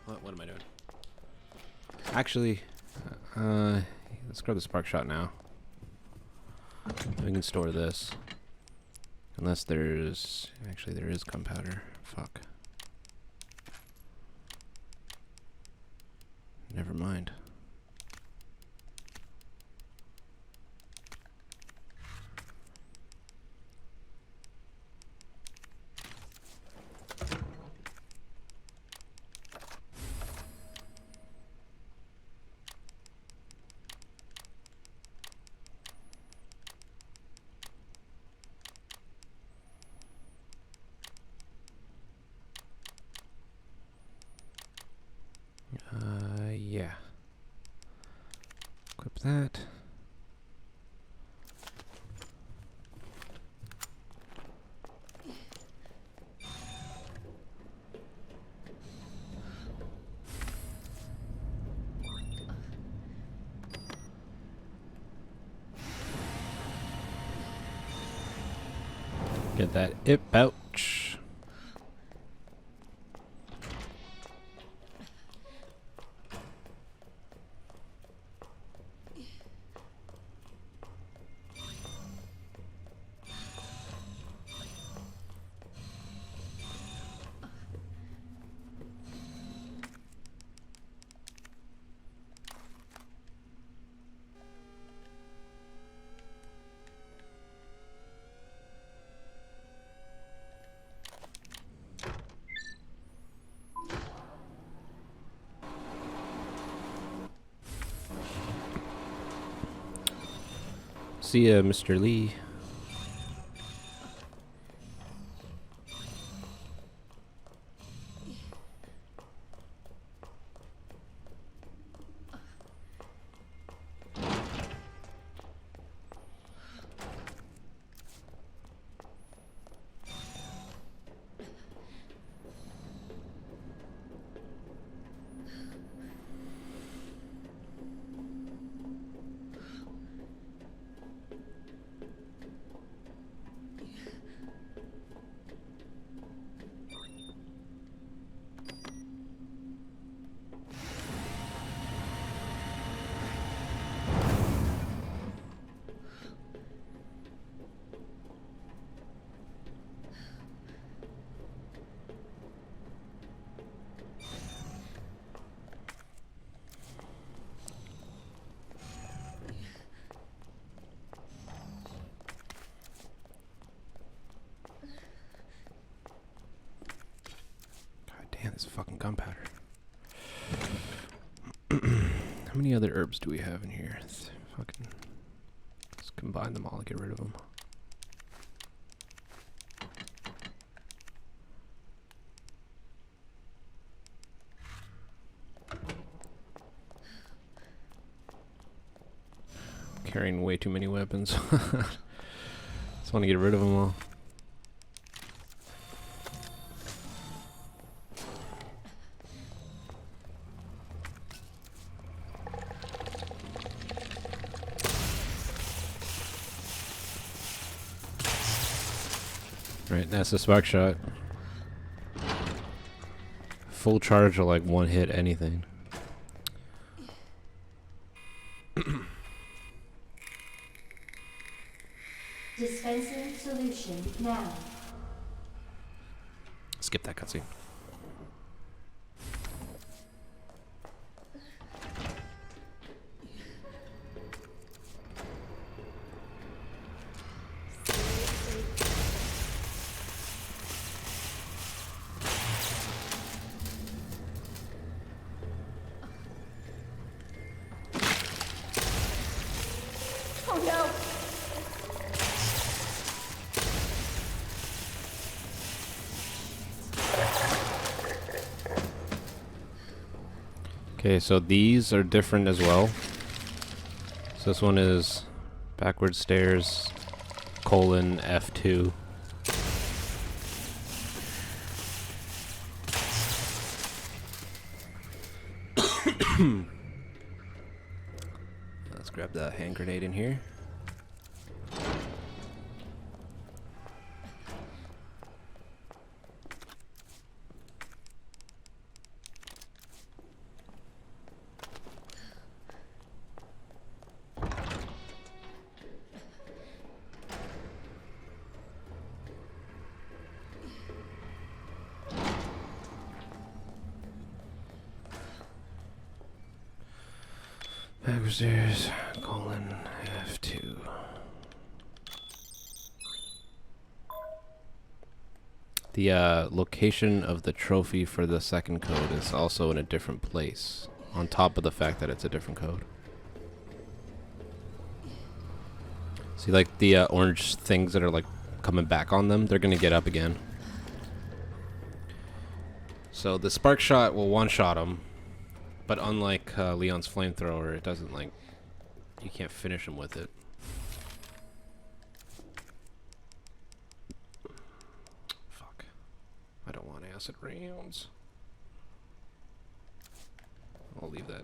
What am I doing? Actually, let's grab the spark shot now. We can store this. Unless there's... Actually, there is gunpowder. Fuck. Never mind. Yeah. Equip that. Get that ip pouch. See ya, Mr. Lee. gunpowder. How many other herbs do we have in here? Let's combine them all and get rid of them. Carrying way too many weapons. Just want to get rid of them all. Right, that's the spark shot. Full charge will like one hit anything. Dispensing solution now. Skip that cutscene. Oh no! Okay, so these are different as well. So this one is backward stairs, colon, F2. Let's grab the hand grenade in here. Backward stairs, colon, F2. The location of the trophy for the second code is also in a different place, on top of the fact that it's a different code. See, like the orange things that are like coming back on them, they're gonna get up again. So the spark shot will one-shot them, but unlike Leon's flamethrower, it doesn't like, you can't finish him with it. Fuck. I don't want acid rounds. I'll leave that.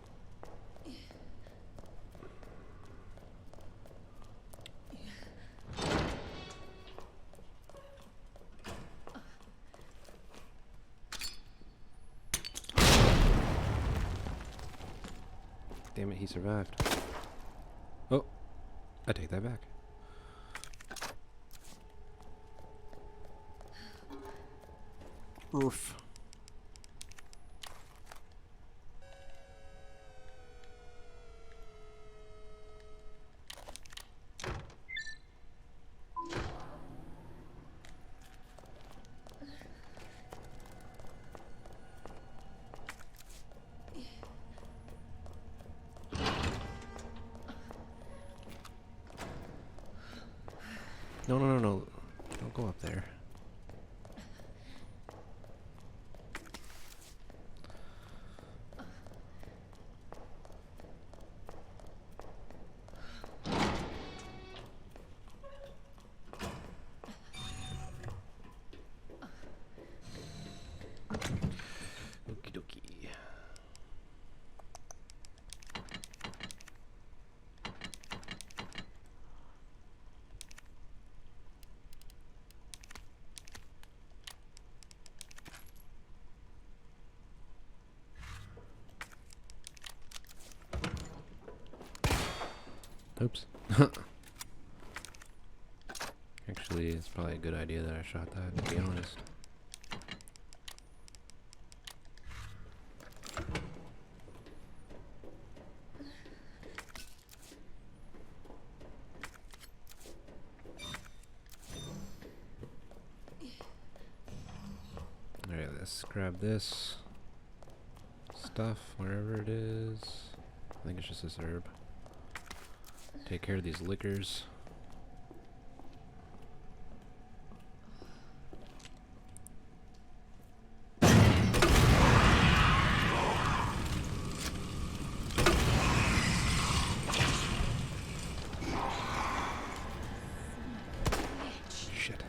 Damn it, he survived. Oh, I take that back. Oof. No, no, no, no. Don't go up there. Okie dokie. Oops. Actually, it's probably a good idea that I shot that, to be honest. Alright, let's grab this. stuff, wherever it is. I think it's just this herb. Take care of these liquors. Shit.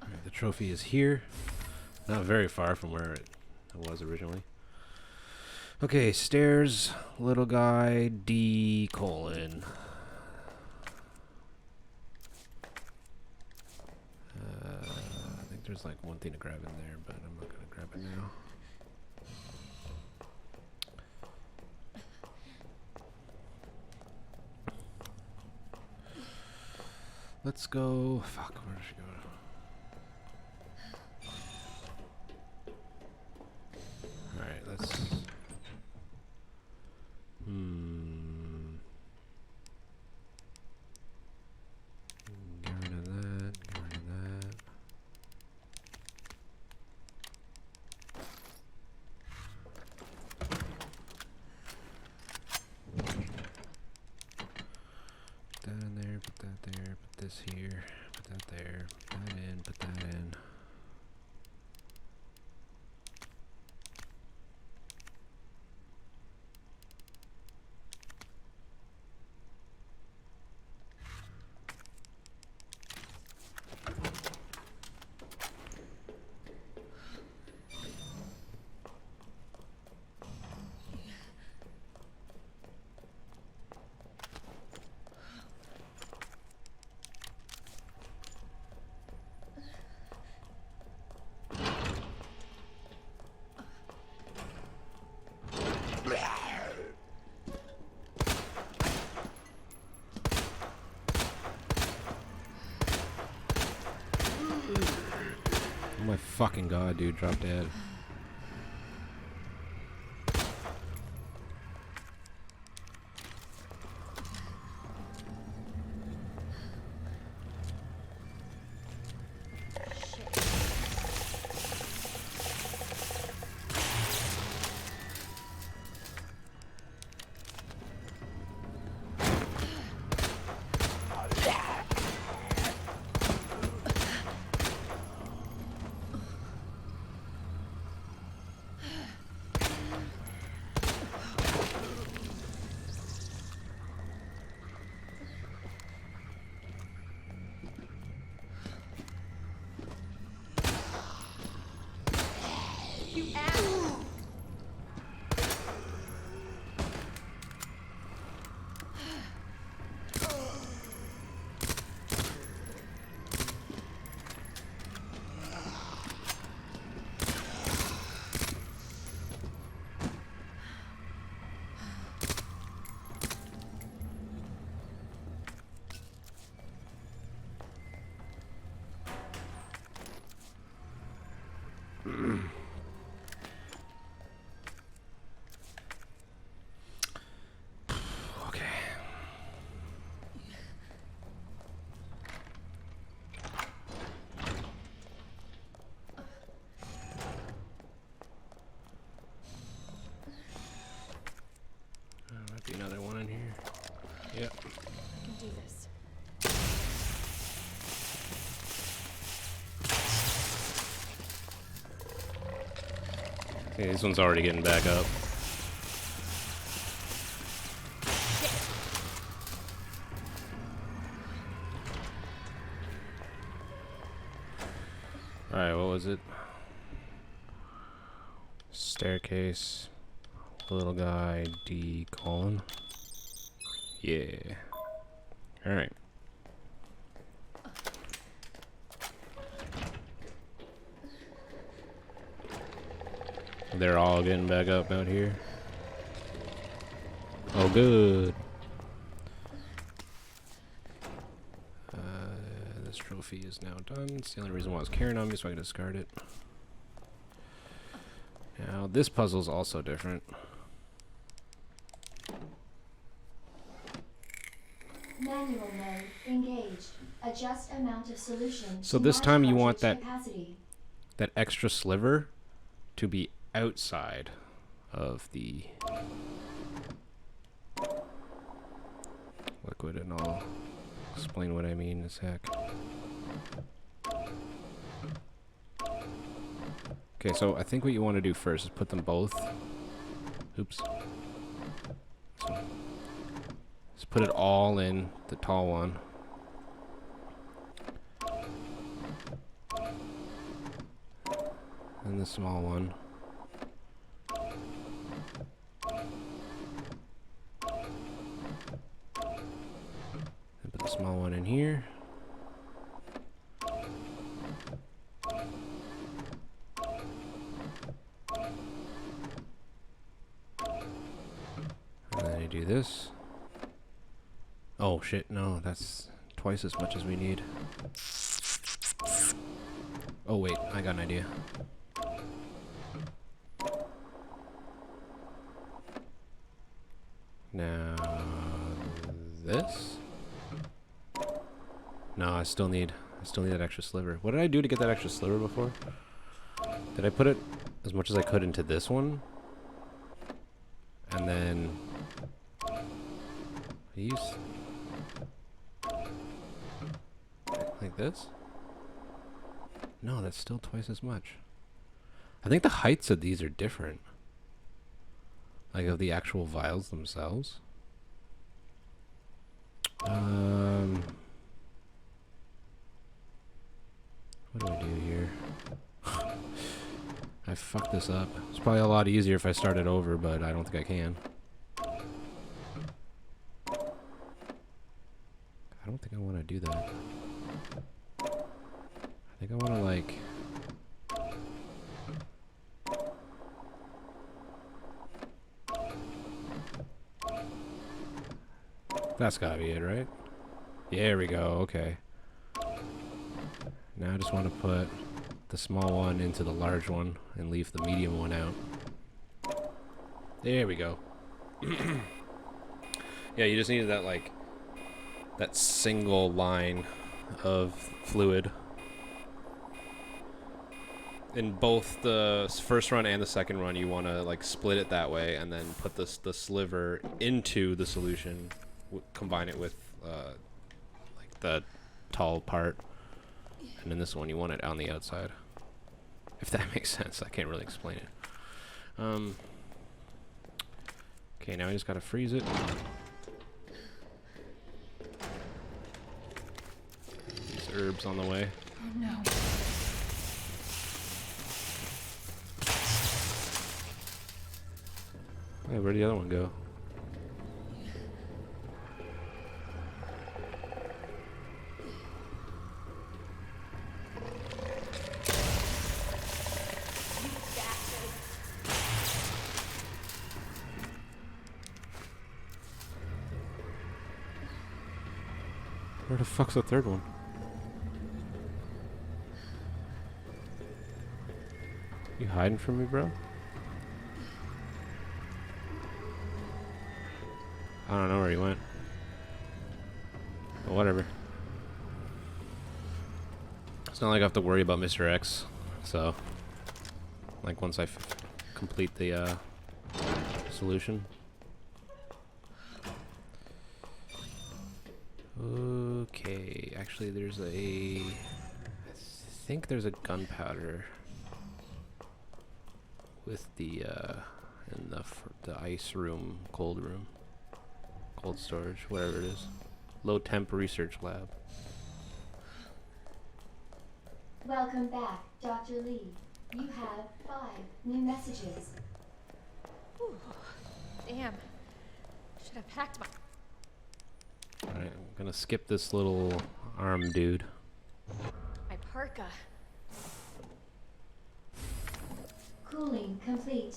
Alright, the trophy is here. Not very far from where it was originally. Okay, stairs, little guy, D colon. I think there's like one thing to grab in there, but I'm not gonna grab it now. Let's go. Fuck, where did she go? Alright, let's. Get rid of that, get rid of that. Put that in there, put that there, put this here, put that there, put that in, put that in. Oh my fucking god, dude, drop dead. Might be another one in here. Yep. I can do this. Okay, this one's already getting back up. Alright, what was it? Staircase. Little guy, D colon. Yeah. Alright. They're all getting back up out here. Oh, good. This trophy is now done. It's the only reason why I was carrying on me, so I can discard it. Now, this puzzle's also different. Manual mode engaged. Adjust amount of solution. So to this match time you want cartridge that capacity. that extra sliver to be outside of the liquid, and I'll explain what I mean in a sec. Okay, so I think what you want to do first is put them both. Oops. So, just put it all in the tall one. And the small one. And put the small one in here. And then you do this. Oh shit, no, that's twice as much as we need. Oh wait, I got an idea. Now this? No, I still need that extra sliver. What did I do to get that extra sliver before? Did I put it as much as I could into this one? And then use like this? No, that's still twice as much. I think the heights of these are different. Like of the actual vials themselves. What do I do here? I fucked this up. It's probably a lot easier if I started over, but I don't think I can. I don't think I want to do that. I think I want to like... That's gotta be it, right? Yeah, there we go, okay. Now I just want to put the small one into the large one and leave the medium one out. There we go. Yeah, you just needed that, like, that single line of fluid. In both the first run and the second run, you want to, like, split it that way and then put the sliver into the solution. Combine it with like the tall part, and in this one you want it on the outside, if that makes sense. I can't really explain it. Okay, now I just gotta freeze it. These herbs on the way. Oh no. Hey, where'd the other one go? Where the fuck's the third one? You hiding from me, bro? I don't know where he went. But whatever. It's not like I have to worry about Mr. X. So, like once I complete the solution. Okay, actually there's I think there's a gunpowder with the in the ice room, cold storage, whatever it is. Low temp research lab. Welcome back, Dr. Lee. You have 5 new messages. Whew. Damn. Should have packed my... Alright, I'm gonna skip this little arm dude. my parka. Cooling complete.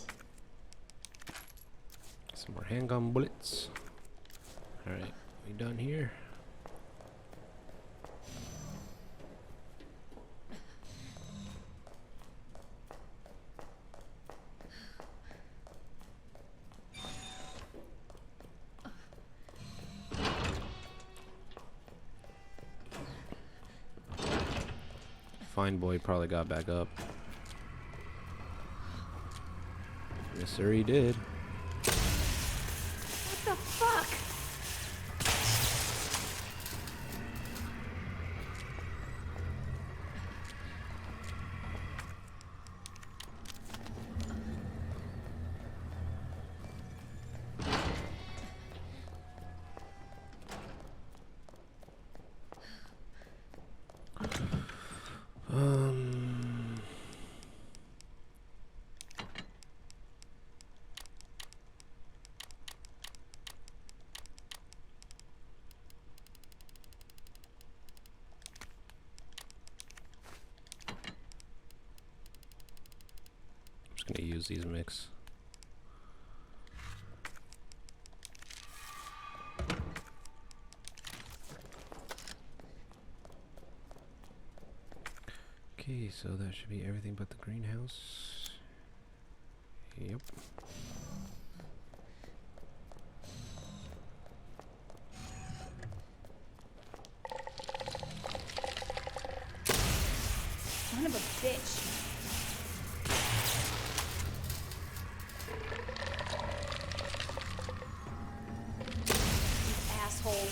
Some more handgun bullets. Alright, we done here? fine boy probably got back up. Yes, sir, he did. What the fuck? Gonna use these mix. Okay, so that should be everything but the greenhouse. Yep. Son of a bitch. Asshole.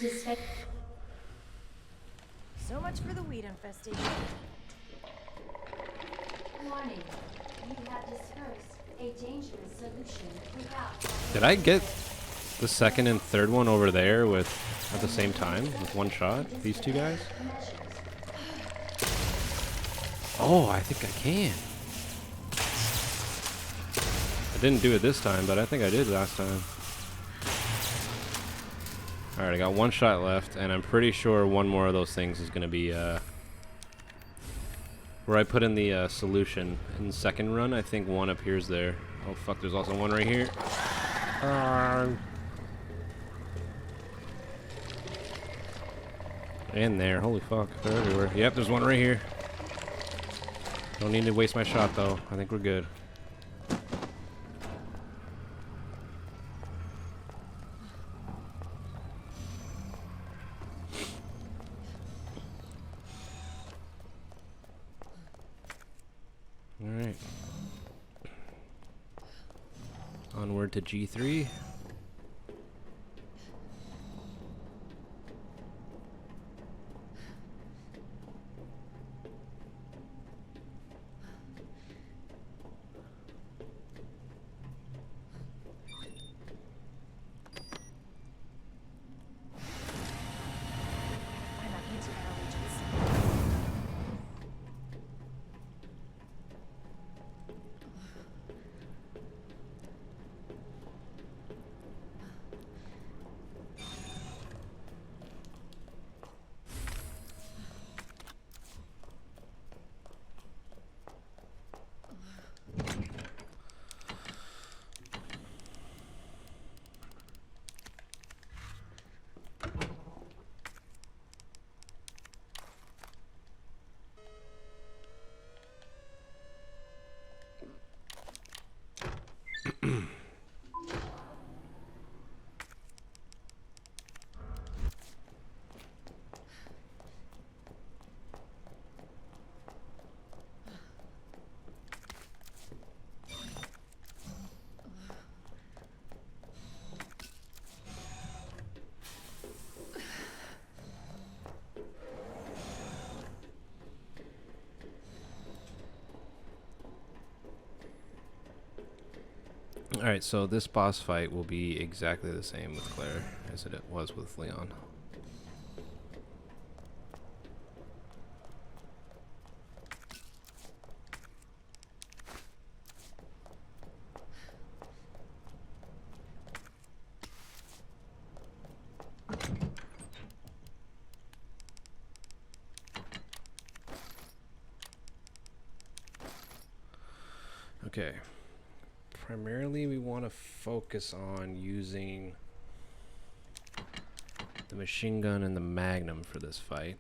Dispe- So much for the weed infestation. Warning. You have dispersed a dangerous solution without... Did I get the second and third one over there with at the same time with one shot? These two guys? Oh, I think I can. I didn't do it this time, but I think I did last time. Alright, I got one shot left, and I'm pretty sure one more of those things is going to be where I put in the solution in the second run. I think one appears there. Oh fuck, there's also one right here. And there, holy fuck, they're everywhere. Yep, there's one right here. Don't need to waste my shot though. I think we're good. Alright. Onward to G3. Find that antiviral agents. Alright, so this boss fight will be exactly the same with Claire as it was with Leon. Okay. Primarily, we want to focus on using the machine gun and the magnum for this fight.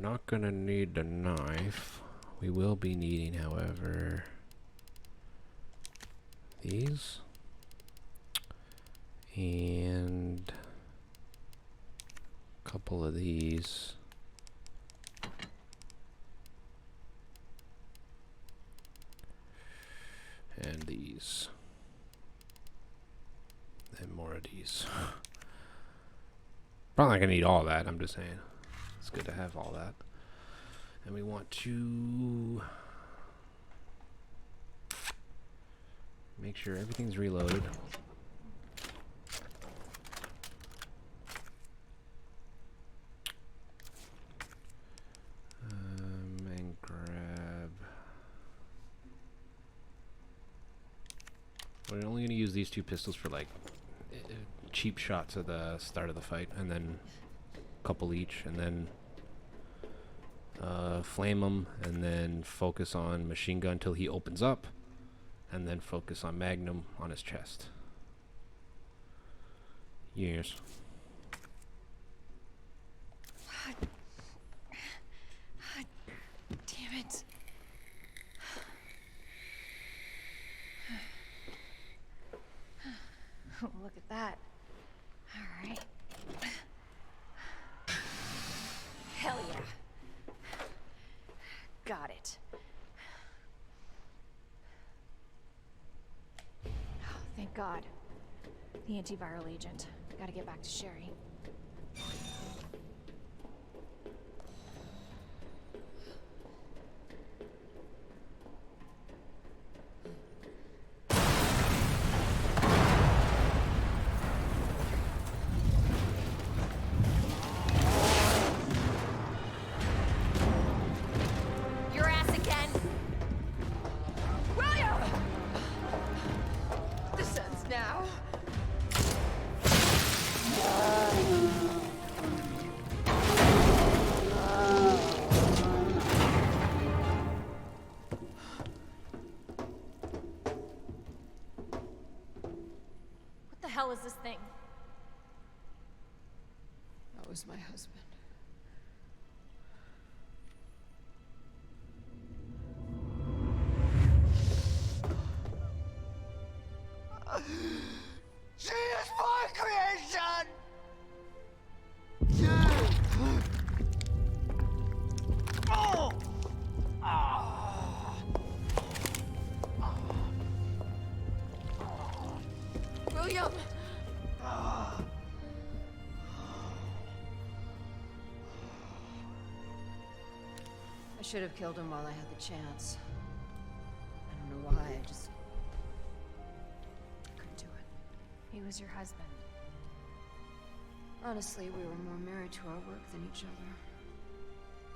not gonna need the knife. We will be needing, however, these and a couple of these. And these. And more of these. Probably not gonna need all that, I'm just saying. It's good to have all that. And we want to make sure everything's reloaded. And grab. We're only going to use these two pistols for like cheap shots at the start of the fight, and then a couple each, and then flame them, and then focus on machine gun till he opens up, and then focus on magnum on his chest. Yes. Damn it. Look at that. All right. Hell yeah. Got it. Oh, thank God. The antiviral agent. Gotta get back to Sherry. What the hell is this thing? That was my husband. She is my creation! Oh! William! I should have killed him while I had the chance. I don't know why, I just couldn't do it. He was your husband. Honestly, we were more married to our work than each other.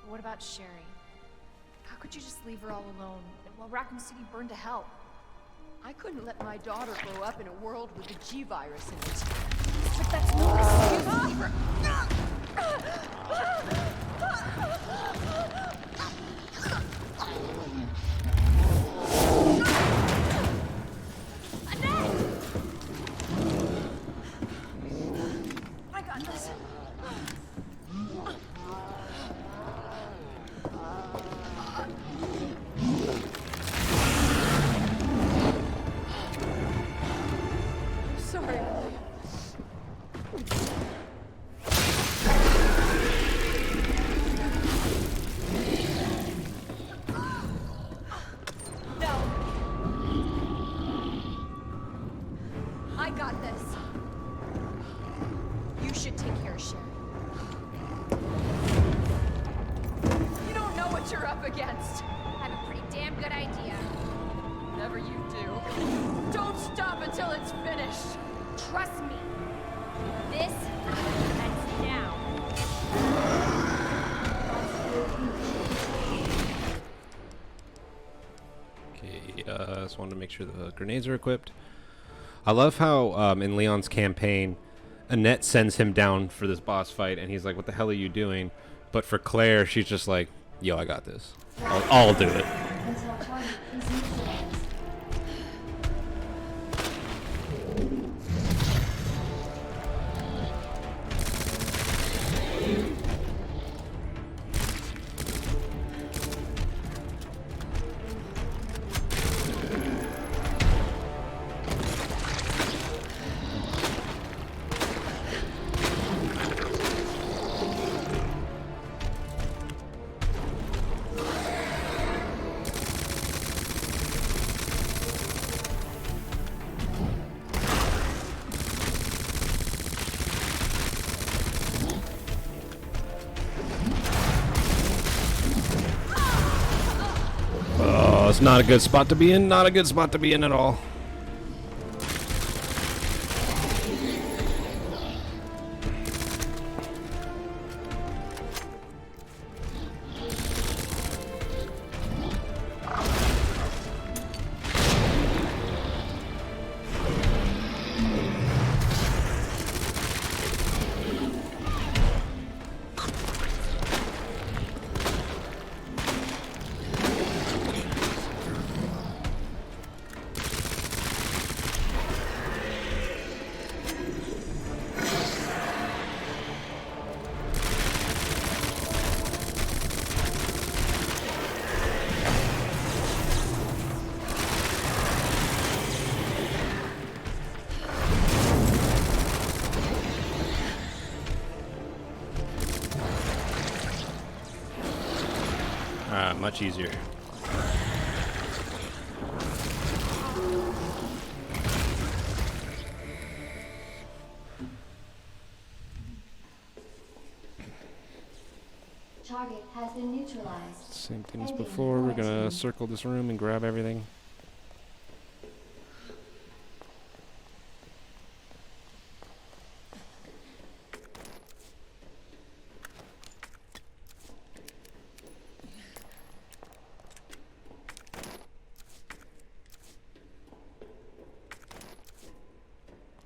But what about Sherry? How could you just leave her all alone while Raccoon City burned to hell? I couldn't let my daughter grow up in a world with the G virus in it. But that's no excuse for... I got this. Sorry. No. I got this. You should take care of Sherry. You don't know what you're up against. I have a pretty damn good idea. Whatever you do, don't stop until it's finished. Trust me. This ends now. Okay, just wanted to make sure the grenades are equipped. I love how in Leon's campaign, Annette sends him down for this boss fight, and he's like, "What the hell are you doing?" But for Claire, she's just like, "Yo, I got this. I'll do it." Until target is neutralized. it's not a good spot to be in. Not a good spot to be in at all. Much easier. Target has been neutralized. Same thing as Ending before. We're gonna quarantine. circle this room and grab everything.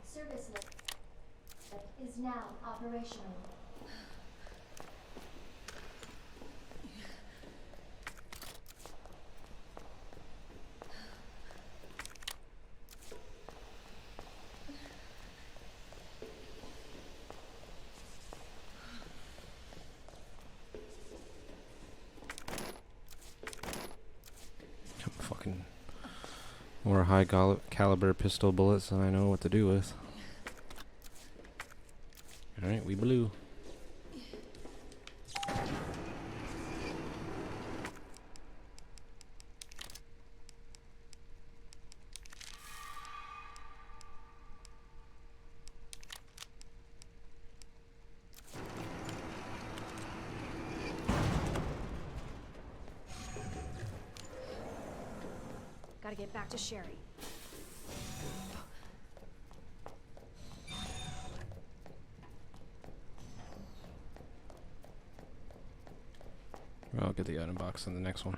Service lift is now operational. Fucking more high caliber pistol bullets than I know what to do with. Alright, we blew. Gotta get back to Sherry. I'll get the item box in the next one.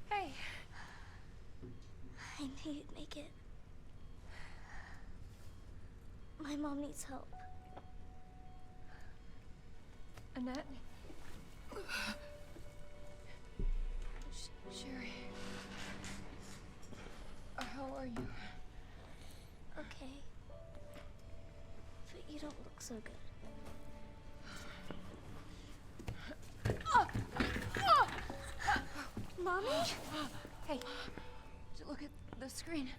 Hey, I knew you'd make it. My mom needs help. Annette? Sherry. How are you? Okay. But you don't look so good. Mommy? Hey, did you look at the screen?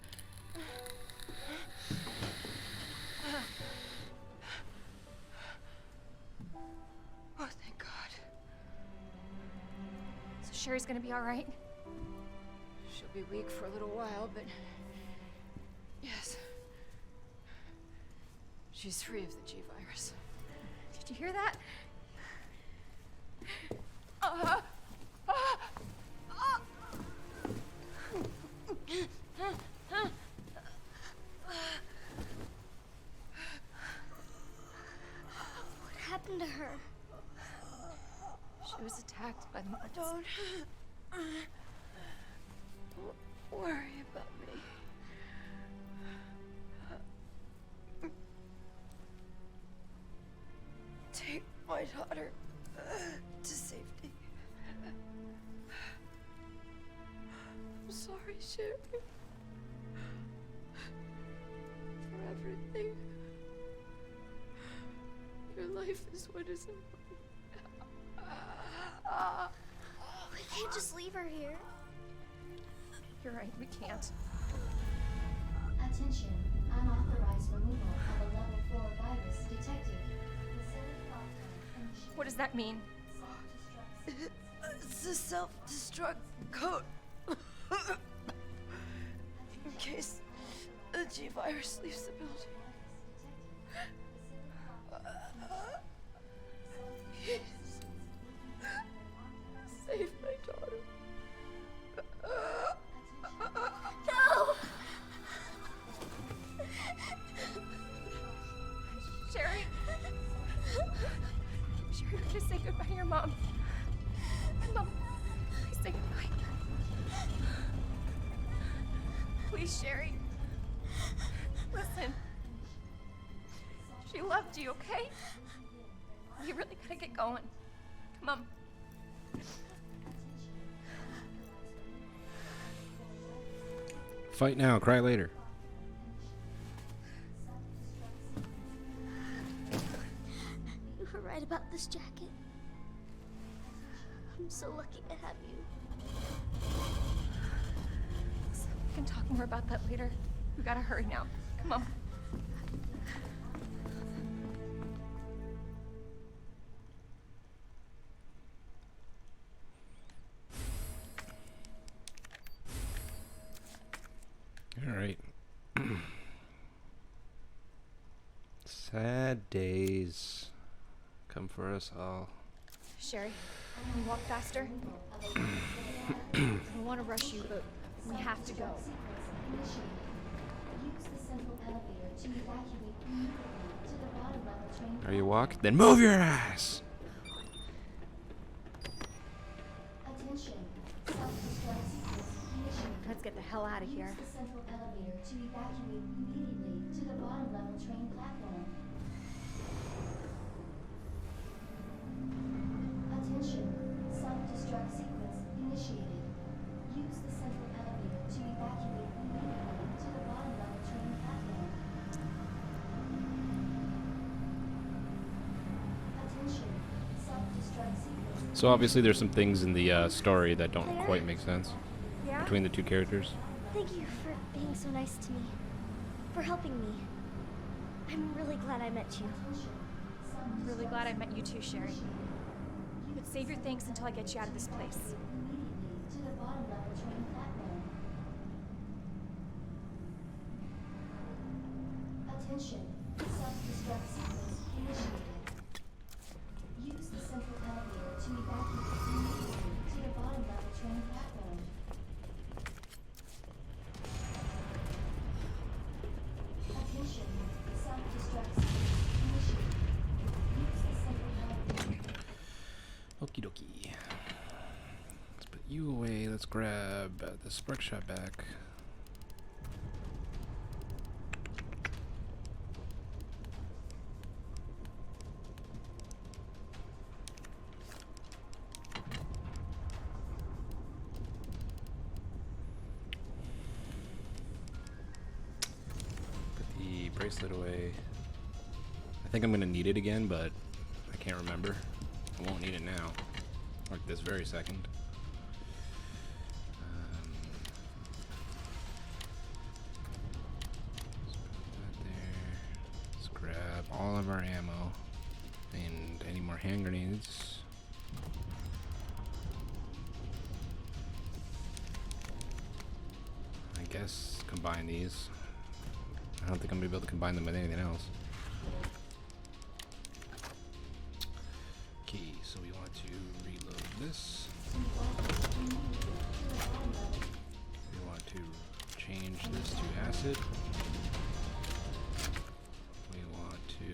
Oh, thank God. So Sherry's gonna be all right? She'll be weak for a little while, but yes. She's free of the G virus. Did you hear that? What happened to her? She was attacked by the monsters. Don't worry about me. Take my daughter to safety. I'm sorry, Sherry. For everything We can't just leave her here. You're right, we can't. Attention, unauthorized removal of a level 4 virus detected. Facility lockdown initiated. What does that mean? Self-destruct It's a self-destruct code. In case the G virus leaves the building. Save my daughter. No! Sherry? Sherry, we just say goodbye to your mom. Mom, please say goodbye. Please, Sherry. Listen. She loved you, okay? We really gotta get going. Come on. Fight now, cry later. You were right about this jacket. I'm so lucky to have you. We can talk more about that later. We gotta hurry now. Come on. All right. Sad days come for us all. Sherry, can we walk faster? I don't want to rush you, but we have to go. initiated. Use the central elevator to evacuate immediately to the bottom level train. Are you walk? Then move your ass. Attention. Self-destruct sequence initiated. Let's get the hell out of here. Use the central elevator to evacuate immediately to the bottom level train platform. Attention. Self-destruct sequence initiated. Use the central elevator to evacuate immediately to the bottom level train platform. Attention. Self-destruct sequence. So obviously there's some things in the story that don't Claire? quite make sense Yeah? between the two characters. Thank you for being so nice to me. For helping me. I'm really glad I met you. I'm really glad I met you too, Sherry. But save your thanks until I get you out of this place. Immediately to the bottom level train platform. Attention. Self-destruct sequence initiated. Use the central elevator to evacuate immediately to the bottom level train platform. Attention. Self-destruct sequence initiated. Use the central elevator. Okie dokie. Let's put you away. Let's grab the spark shot back. Put the bracelet away. I think I'm gonna need it again, but I can't remember. I won't need it now, like this very second. Let's put that there. Let's grab all of our ammo and any more hand grenades. I guess combine these. I don't think I'm gonna be able to combine them with anything else. Okay, so we want to reload this. We want to change this to acid. We want to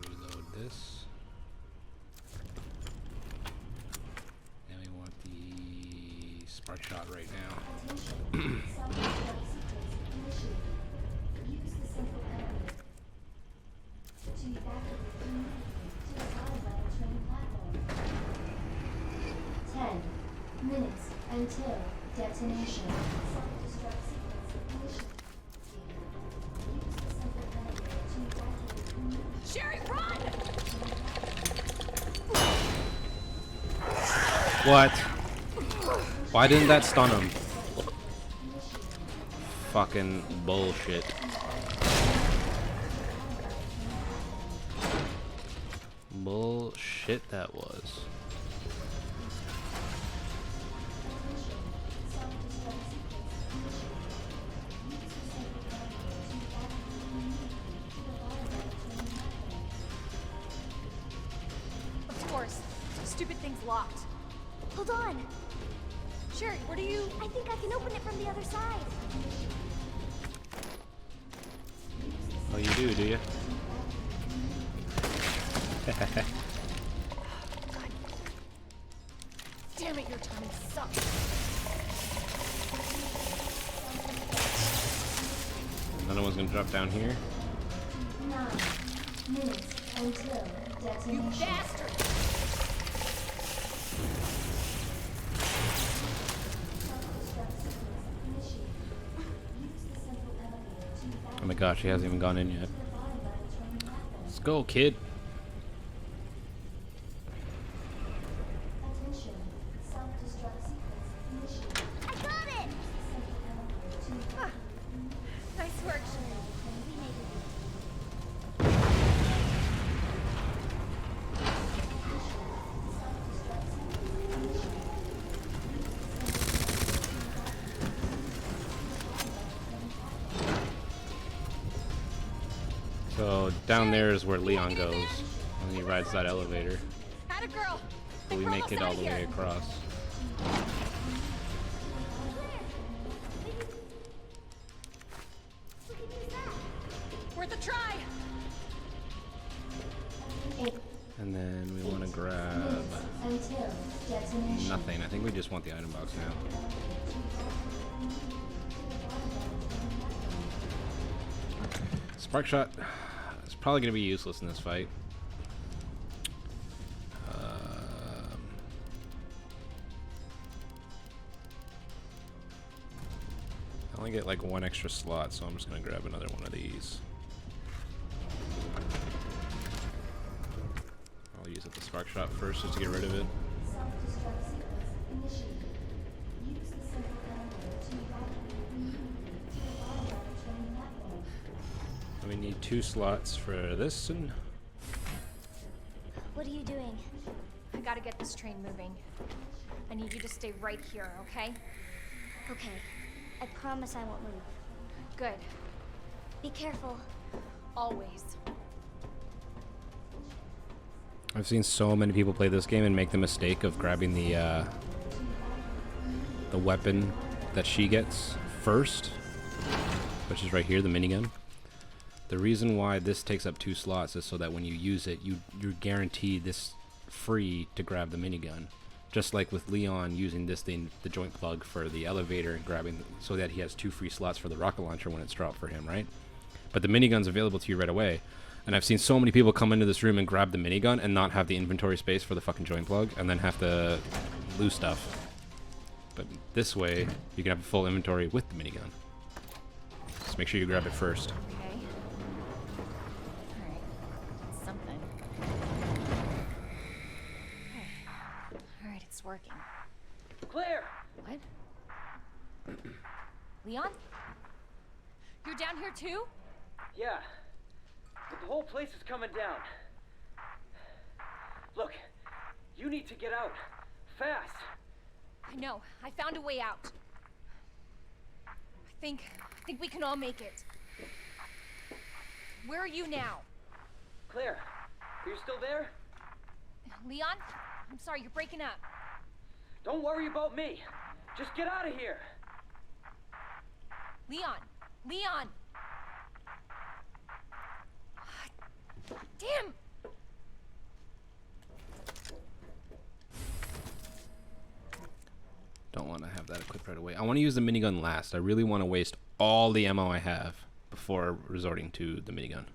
reload this. And we want the spark shot right now. Self-destruct sequence initiated. Use the central elevator to evacuate immediately to the bottom level train platform. 10 minutes until detonation. Self-destruct sequence initiated. Sherry, run! What? Why didn't that stun him? Fucking bullshit. Bullshit that was. Of course. Stupid thing's locked. Hold on. Sherry, where do you... I think I can open it from the other side. Oh, you do you? Damn it, your timing sucks. Another one's gonna drop down here. 9 minutes until You detonation. bastard! Oh my gosh, he hasn't even gone in yet. Let's go, kid. Attention. Self-destruct sequence initiated. I got it! Ah, nice work, Sherry. So down there is where Leon goes when he rides that elevator. Atta girl. So we make it all the way across. Worth a try. And then we want to grab Until detonation. nothing. I think we just want the item box now. Spark shot is probably going to be useless in this fight. I only get like one extra slot, so I'm just going to grab another one of these. I'll use the spark shot first just to get rid of it. Self-destruct sequence initiated. Use the simple elevator to evacuate to the bottom of the train platform. And we need 2 slots for this and What are you doing? I gotta get this train moving. I need you to stay right here, okay? Okay. I promise I won't move. Good. Be careful. Always. I've seen so many people play this game and make the mistake of grabbing the weapon that she gets first, which is right here, the minigun. The reason why this takes up 2 slots is so that when you use it, you're guaranteed this free to grab the minigun. Just like with Leon using this thing, the joint plug for the elevator and grabbing, so that he has 2 free slots for the rocket launcher when it's dropped for him, right? But the minigun's available to you right away. And I've seen so many people come into this room and grab the minigun and not have the inventory space for the fucking joint plug, and then have to lose stuff. But this way, you can have a full inventory with the minigun. Just make sure you grab it first. Okay. Alright. Something. Alright, it's working. Claire! What? Leon? You're down here too? Yeah. But the whole place is coming down. Look, you need to get out. Fast. I know. I found a way out. I think we can all make it. Where are you now? Claire, are you still there? Leon? I'm sorry, you're breaking up. Don't worry about me. Just get out of here. Leon! Leon! Damn! Don't want to have that equipped right away. I want to use the minigun last. I really want to waste all the ammo I have before resorting to the minigun.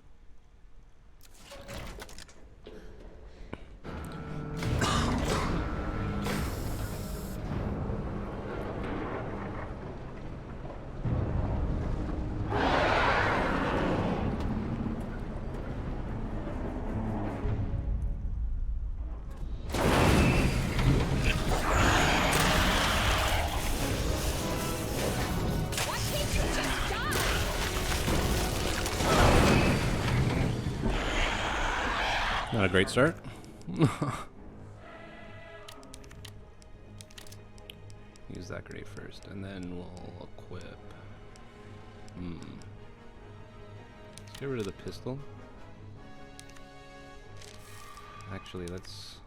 Not a great start. Use that grenade first, and then we'll equip. Let's get rid of the pistol. Actually, let's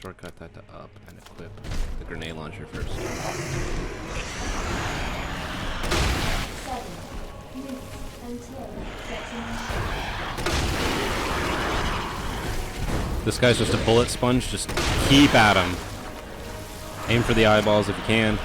shortcut that to up and equip the grenade launcher first. 7 minutes until detonation. This guy's just a bullet sponge. Just keep at him. Aim for the eyeballs if you can.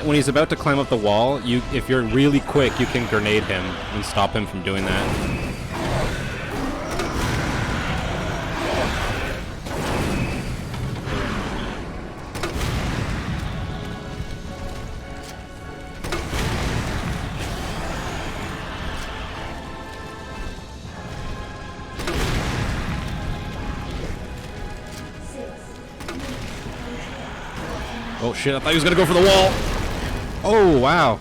When he's about to climb up the wall, if you're really quick, you can grenade him and stop him from doing that. Oh shit, I thought he was gonna go for the wall! Oh wow!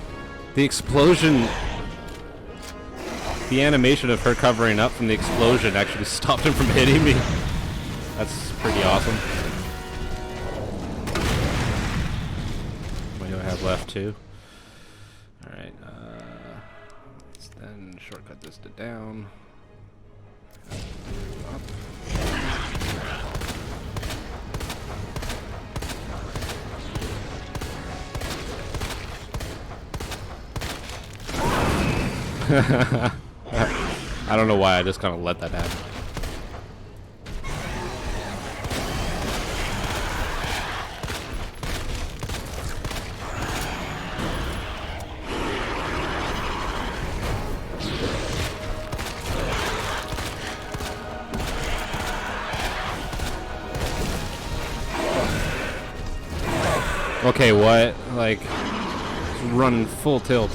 The explosion... The animation of her covering up from the explosion actually stopped him from hitting me. That's pretty awesome. What do I have left too? Alright, let's then shortcut this to down. Up. I don't know why, I just kind of let that happen. Okay, what? Like, running full tilt.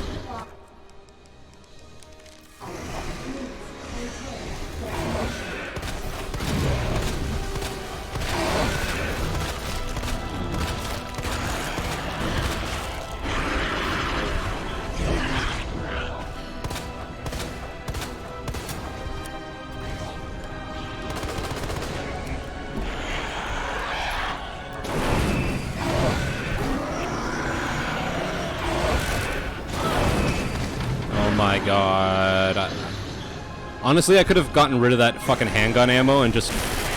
My god. Honestly, I could have gotten rid of that fucking handgun ammo and just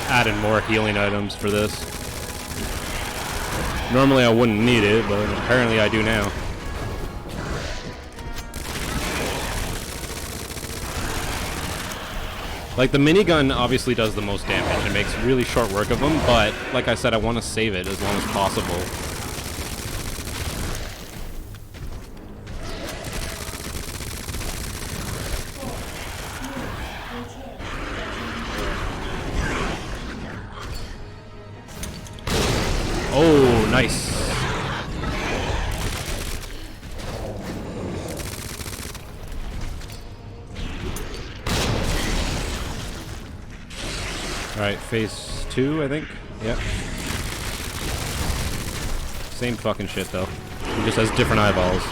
added more healing items for this. Normally I wouldn't need it, but apparently I do now. Like, the minigun obviously does the most damage and makes really short work of them, but like I said, I want to save it as long as possible. Oh, nice. Alright, phase 2, I think. Yep. Same fucking shit, though. He just has different eyeballs.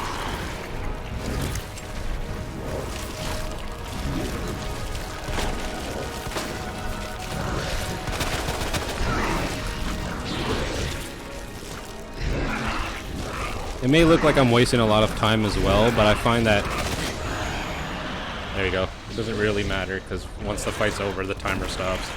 It may look like I'm wasting a lot of time as well, but I find that... There you go. It doesn't really matter, because once the fight's over, the timer stops.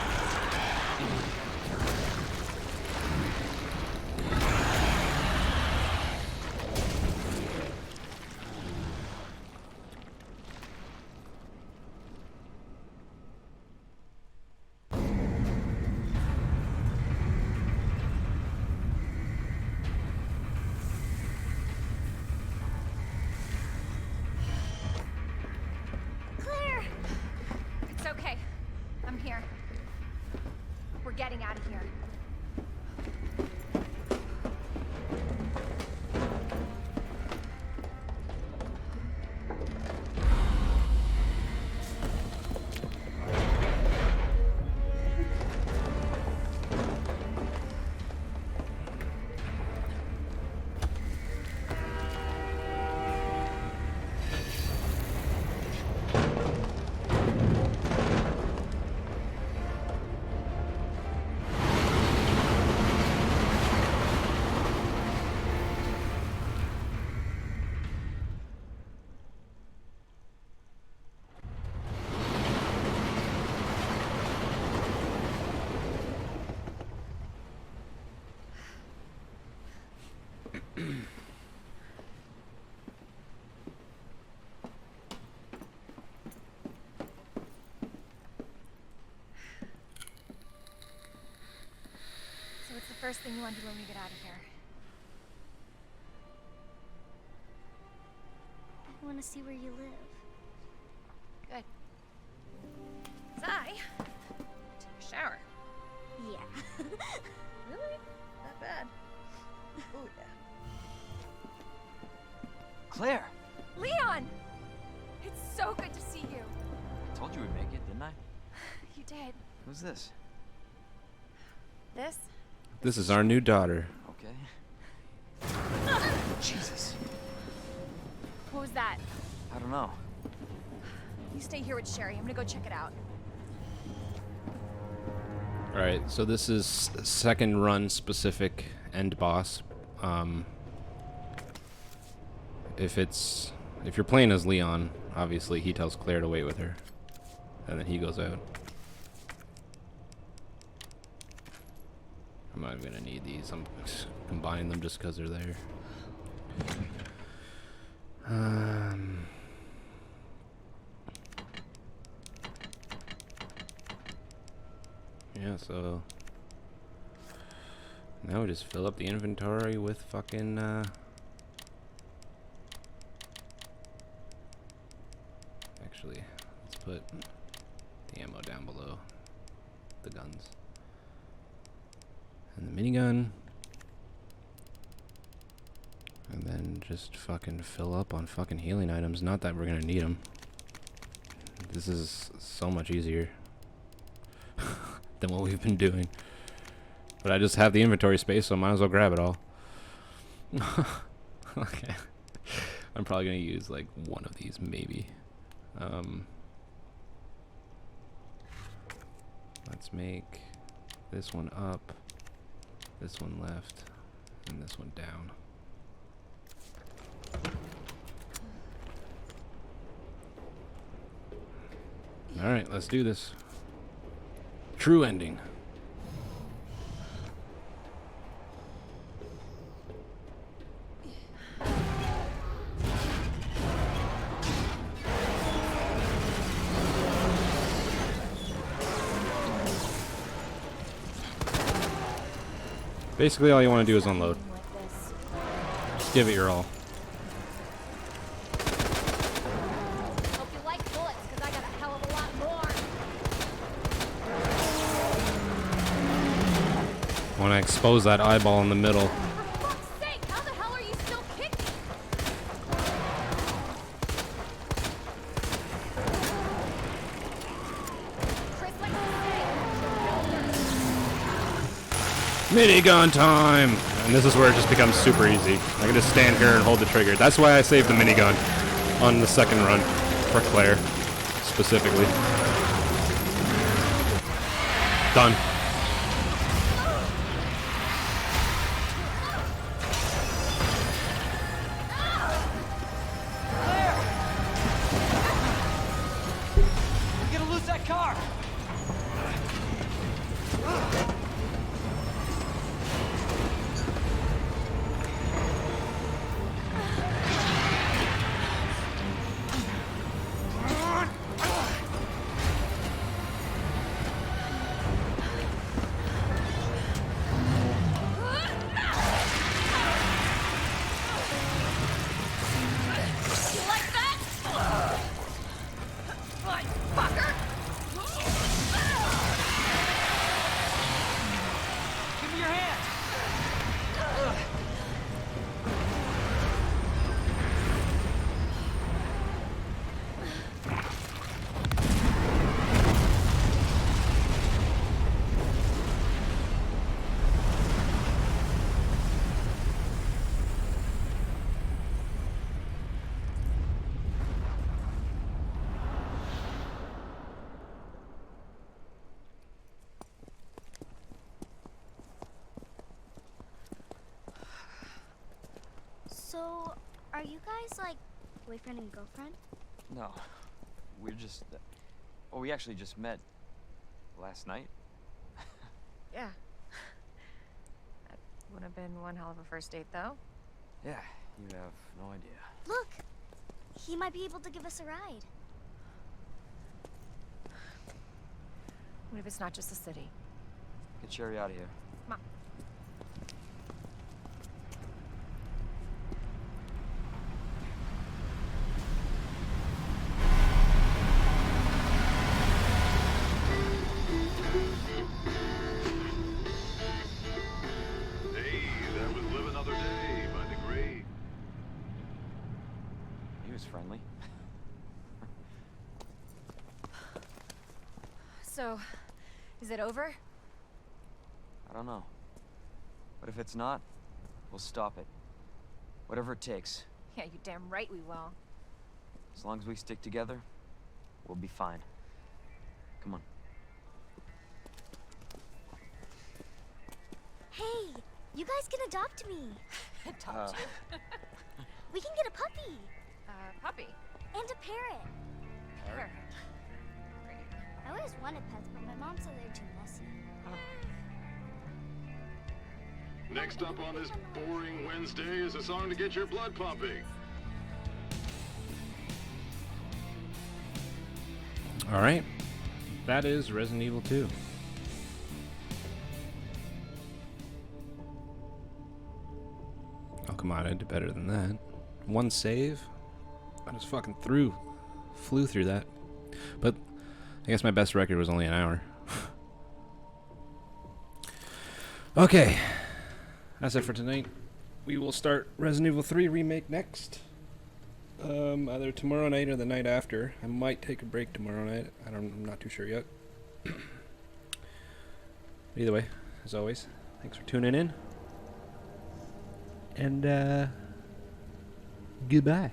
first thing you want to do when we get out of here? I want to see where you live. Good. 'Cause I take a shower. Yeah. Really? That bad? Oh yeah. Claire! Leon! It's so good to see you. I told you we'd make it, didn't I? You did. Who's this? This? This is our new daughter. Okay. Jesus. What was that? I don't know. You stay here with Sherry. I'm gonna go check it out. Alright, so this is second run specific end boss. If you're playing as Leon, obviously he tells Claire to wait with her. And then he goes out. I'm not even gonna need these. I'm combining them just because they're there. Yeah, so now we just fill up the inventory with fucking actually, let's put the ammo down below the guns. And the minigun. And then just fucking fill up on fucking healing items. Not that we're gonna need them. This is so much easier than what we've been doing. But I just have the inventory space, so I might as well grab it all. Okay. I'm probably gonna use like one of these, maybe. Let's make this one up, this one left, and this one down. Alright, let's do this. True ending. Basically, all you want to do is unload. Just give it your all. Hope you like bullets, because I got a hell of a lot more. Want to expose that eyeball in the middle. For fuck's sake, how the hell are you still kicking? Chris, like Minigun time! And this is where it just becomes super easy. I can just stand here and hold the trigger. That's why I saved the minigun on the second run for Claire, specifically. Done. We're gonna lose that car! You like that? What, fucker? Give me your hand! So, are you guys like boyfriend and girlfriend? No. We're just... well, we actually just met last night. Yeah. That would have been one hell of a first date, though. Yeah, you have no idea. Look! He might be able to give us a ride. What if it's not just the city? Get Sherry out of here. Come was friendly. So, is it over? I don't know. But if it's not, we'll stop it. Whatever it takes. Yeah, you damn right we will. As long as we stick together, we'll be fine. Come on. Hey, you guys can adopt me. Adopt you. We can get a puppy Puppy. and a parrot. Parrot. Great. I always wanted pets, but my mom said they're too messy. Next up on this boring Wednesday is a song to get your blood pumping. All right. That is Resident Evil 2. Oh, come on. I did better than that. One save. I just fucking flew through that. But I guess my best record was only an hour. Okay. That's it for tonight. We will start Resident Evil 3 Remake next. Either tomorrow night or the night after. I might take a break tomorrow night. I'm not too sure yet. Either way, as always, thanks for tuning in. And, goodbye.